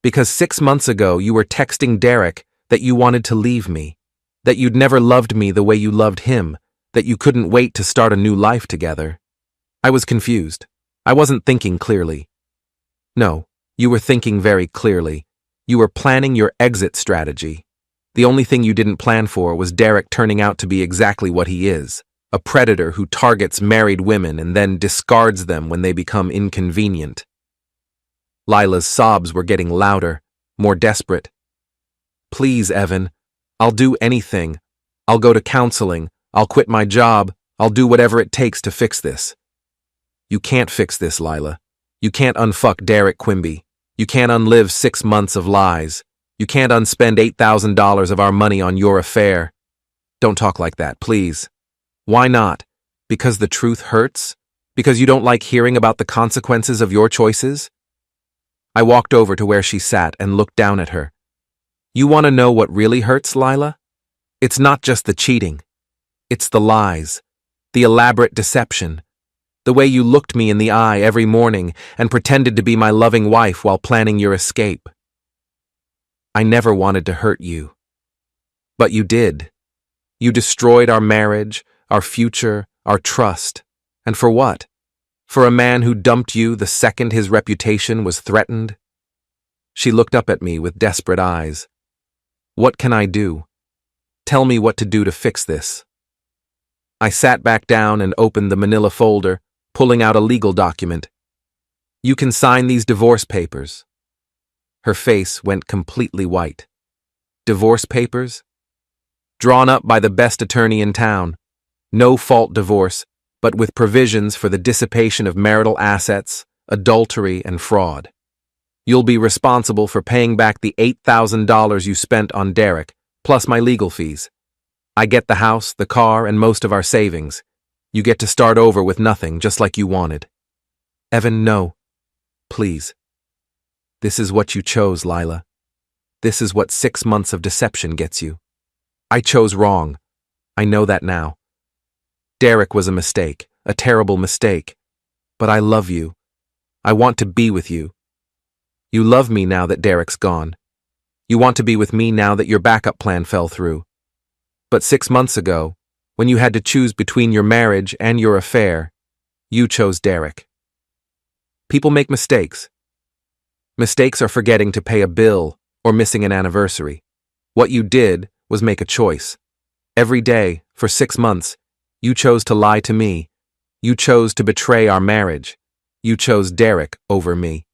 [SPEAKER 1] Because 6 months ago you were texting Derek that you wanted to leave me, that you'd never loved me the way you loved him, that you couldn't wait to start a new life together. I was confused. I wasn't thinking clearly. No, you were thinking very clearly. You were planning your exit strategy. The only thing you didn't plan for was Derek turning out to be exactly what he is, a predator who targets married women and then discards them when they become inconvenient. Lila's sobs were getting louder, more desperate. Please, Evan, I'll do anything. I'll go to counseling. I'll quit my job. I'll do whatever it takes to fix this. You can't fix this, Lila. You can't unfuck Derek Quimby. You can't unlive 6 months of lies. You can't unspend $8,000 of our money on your affair. Don't talk like that, please. Why not? Because the truth hurts? Because you don't like hearing about the consequences of your choices? I walked over to where she sat and looked down at her. You want to know what really hurts, Lila? It's not just the cheating. It's the lies, the elaborate deception, the way you looked me in the eye every morning and pretended to be my loving wife while planning your escape. I never wanted to hurt you. But you did. You destroyed our marriage, our future, our trust. And for what? For a man who dumped you the second his reputation was threatened? She looked up at me with desperate eyes. What can I do? Tell me what to do to fix this. I sat back down and opened the manila folder, pulling out a legal document. You can sign these divorce papers. Her face went completely white. Divorce papers? Drawn up by the best attorney in town. No-fault divorce, but with provisions for the dissipation of marital assets, adultery, and fraud. You'll be responsible for paying back the $8,000 you spent on Derek, plus my legal fees. I get the house, the car, and most of our savings. You get to start over with nothing, just like you wanted. Evan, no. Please. This is what you chose, Lila. This is what 6 months of deception gets you. I chose wrong. I know that now. Derek was a mistake, a terrible mistake. But I love you. I want to be with you. You love me now that Derek's gone. You want to be with me now that your backup plan fell through. But 6 months ago, when you had to choose between your marriage and your affair, you chose Derek. People make mistakes. Mistakes are forgetting to pay a bill or missing an anniversary. What you did was make a choice. Every day, for 6 months, you chose to lie to me. You chose to betray our marriage. You chose Derek over me.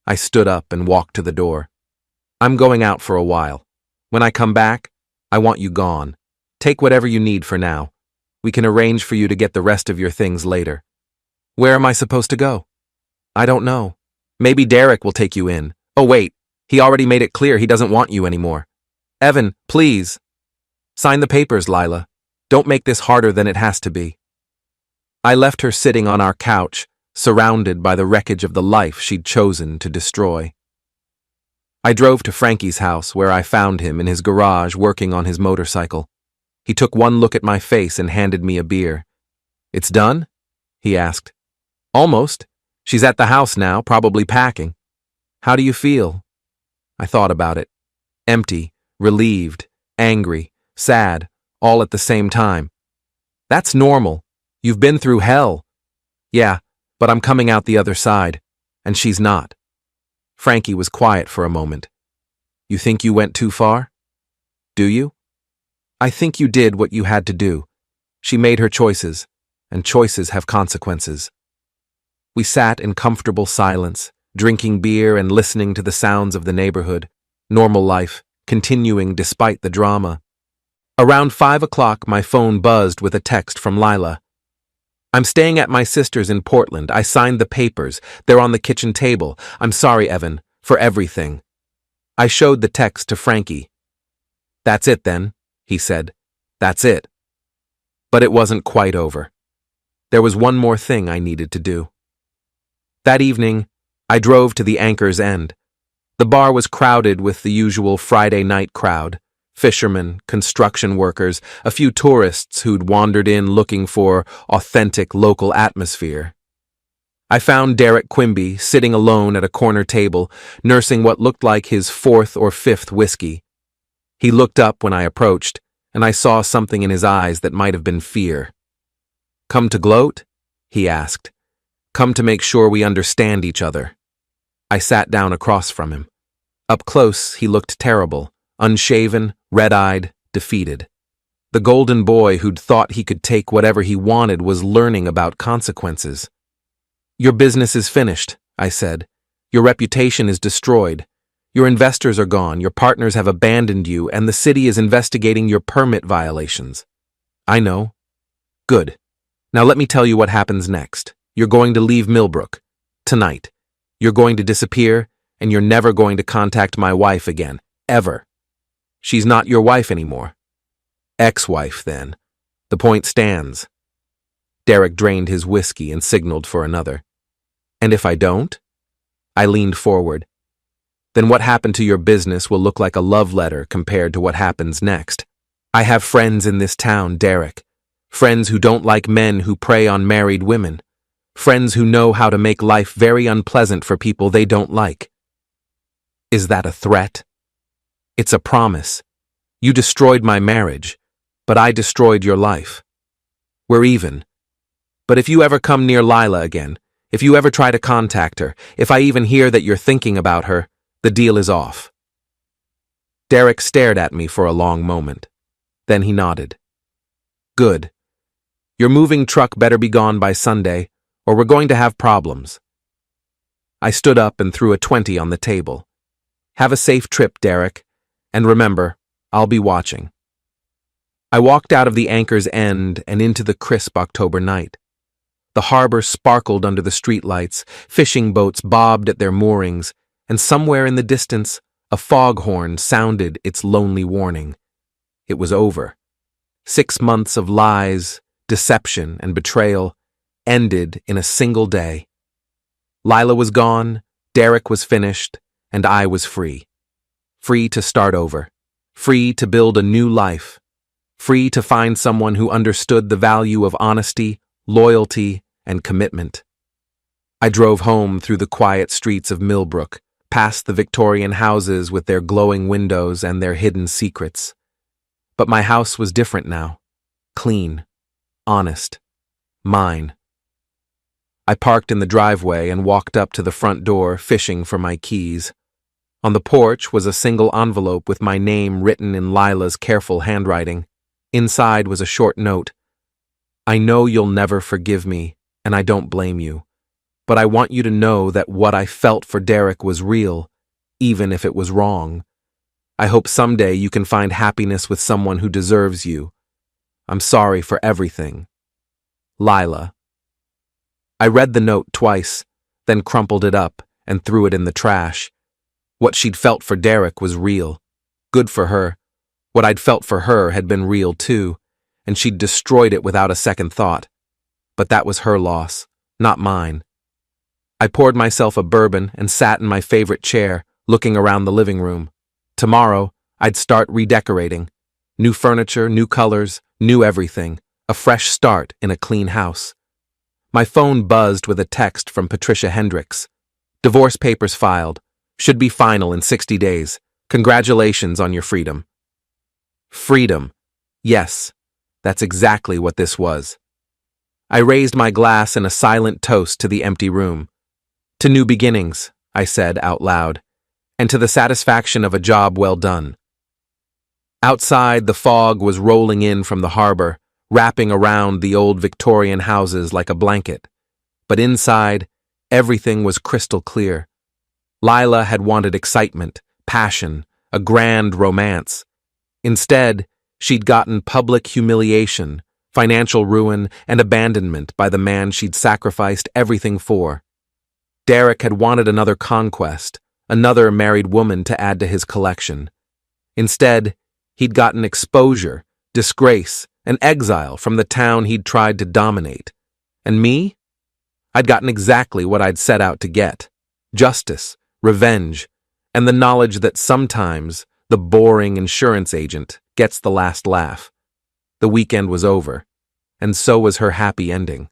[SPEAKER 1] I stood up and walked to the door. I'm going out for a while. When I come back, I want you gone. Take whatever you need for now. We can arrange for you to get the rest of your things later. Where am I supposed to go? I don't know. Maybe Derek will take you in. Oh wait, he already made it clear he doesn't want you anymore. Evan, please. Sign the papers, Lila. Don't make this harder than it has to be. I left her sitting on our couch, surrounded by the wreckage of the life she'd chosen to destroy. I drove to Frankie's house, where I found him in his garage working on his motorcycle. He took one look at my face and handed me a beer. It's done? He asked. Almost. She's at the house now, probably packing. How do you feel? I thought about it. Empty, relieved, angry, sad, all at the same time. That's normal. You've been through hell. Yeah, but I'm coming out the other side, and she's not. Frankie was quiet for a moment. You think you went too far? Do you? I think you did what you had to do. She made her choices, and choices have consequences. We sat in comfortable silence, drinking beer and listening to the sounds of the neighborhood, normal life, continuing despite the drama. Around 5 o'clock, my phone buzzed with a text from Lila. I'm staying at my sister's in Portland. I signed the papers. They're on the kitchen table. I'm sorry, Evan, for everything. I showed the text to Frankie. That's it then, he said. That's it. But it wasn't quite over. There was one more thing I needed to do. That evening, I drove to the Anchor's End. The bar was crowded with the usual Friday night crowd. Fishermen, construction workers, a few tourists who'd wandered in looking for authentic local atmosphere. I found Derek Quimby sitting alone at a corner table, nursing what looked like his 4th or 5th whiskey. He looked up when I approached, and I saw something in his eyes that might have been fear. Come to gloat? He asked. Come to make sure we understand each other. I sat down across from him. Up close, he looked terrible. Unshaven, red-eyed, defeated. The golden boy who'd thought he could take whatever he wanted was learning about consequences. Your business is finished, I said. Your reputation is destroyed. Your investors are gone, your partners have abandoned you, and the city is investigating your permit violations. I know. Good. Now let me tell you what happens next. You're going to leave Millbrook. Tonight. You're going to disappear, and you're never going to contact my wife again. Ever. She's not your wife anymore. Ex-wife, then. The point stands. Derek drained his whiskey and signaled for another. And if I don't? I leaned forward. Then what happened to your business will look like a love letter compared to what happens next. I have friends in this town, Derek. Friends who don't like men who prey on married women. Friends who know how to make life very unpleasant for people they don't like. Is that a threat? It's a promise. You destroyed my marriage, but I destroyed your life. We're even. But if you ever come near Lila again, if you ever try to contact her, if I even hear that you're thinking about her, the deal is off. Derek stared at me for a long moment. Then he nodded. Good. Your moving truck better be gone by Sunday, or we're going to have problems. I stood up and threw a 20 on the table. Have a safe trip, Derek. And remember, I'll be watching. I walked out of the Anchor's End and into the crisp October night. The harbor sparkled under the streetlights, fishing boats bobbed at their moorings, and somewhere in the distance, a foghorn sounded its lonely warning. It was over. 6 months of lies, deception, and betrayal ended in a single day. Lila was gone, Derek was finished, and I was free. Free to start over. Free to build a new life. Free to find someone who understood the value of honesty, loyalty, and commitment. I drove home through the quiet streets of Millbrook, past the Victorian houses with their glowing windows and their hidden secrets. But my house was different now. Clean. Honest. Mine. I parked in the driveway and walked up to the front door, fishing for my keys. On the porch was a single envelope with my name written in Lila's careful handwriting. Inside was a short note. I know you'll never forgive me, and I don't blame you. But I want you to know that what I felt for Derek was real, even if it was wrong. I hope someday you can find happiness with someone who deserves you. I'm sorry for everything. Lila. I read the note twice, then crumpled it up and threw it in the trash. What she'd felt for Derek was real. Good for her. What I'd felt for her had been real too, and she'd destroyed it without a second thought. But that was her loss, not mine. I poured myself a bourbon and sat in my favorite chair, looking around the living room. Tomorrow, I'd start redecorating. New furniture, new colors, new everything. A fresh start in a clean house. My phone buzzed with a text from Patricia Hendricks. Divorce papers filed. Should be final in 60 days. Congratulations on your freedom. Freedom. Yes, that's exactly what this was. I raised my glass in a silent toast to the empty room. To new beginnings, I said out loud, and to the satisfaction of a job well done. Outside, the fog was rolling in from the harbor, wrapping around the old Victorian houses like a blanket. But inside, everything was crystal clear. Lila had wanted excitement, passion, a grand romance. Instead, she'd gotten public humiliation, financial ruin, and abandonment by the man she'd sacrificed everything for. Derek had wanted another conquest, another married woman to add to his collection. Instead, he'd gotten exposure, disgrace, and exile from the town he'd tried to dominate. And me? I'd gotten exactly what I'd set out to get. Justice, revenge, and the knowledge that sometimes the boring insurance agent gets the last laugh. The weekend was over, and so was her happy ending.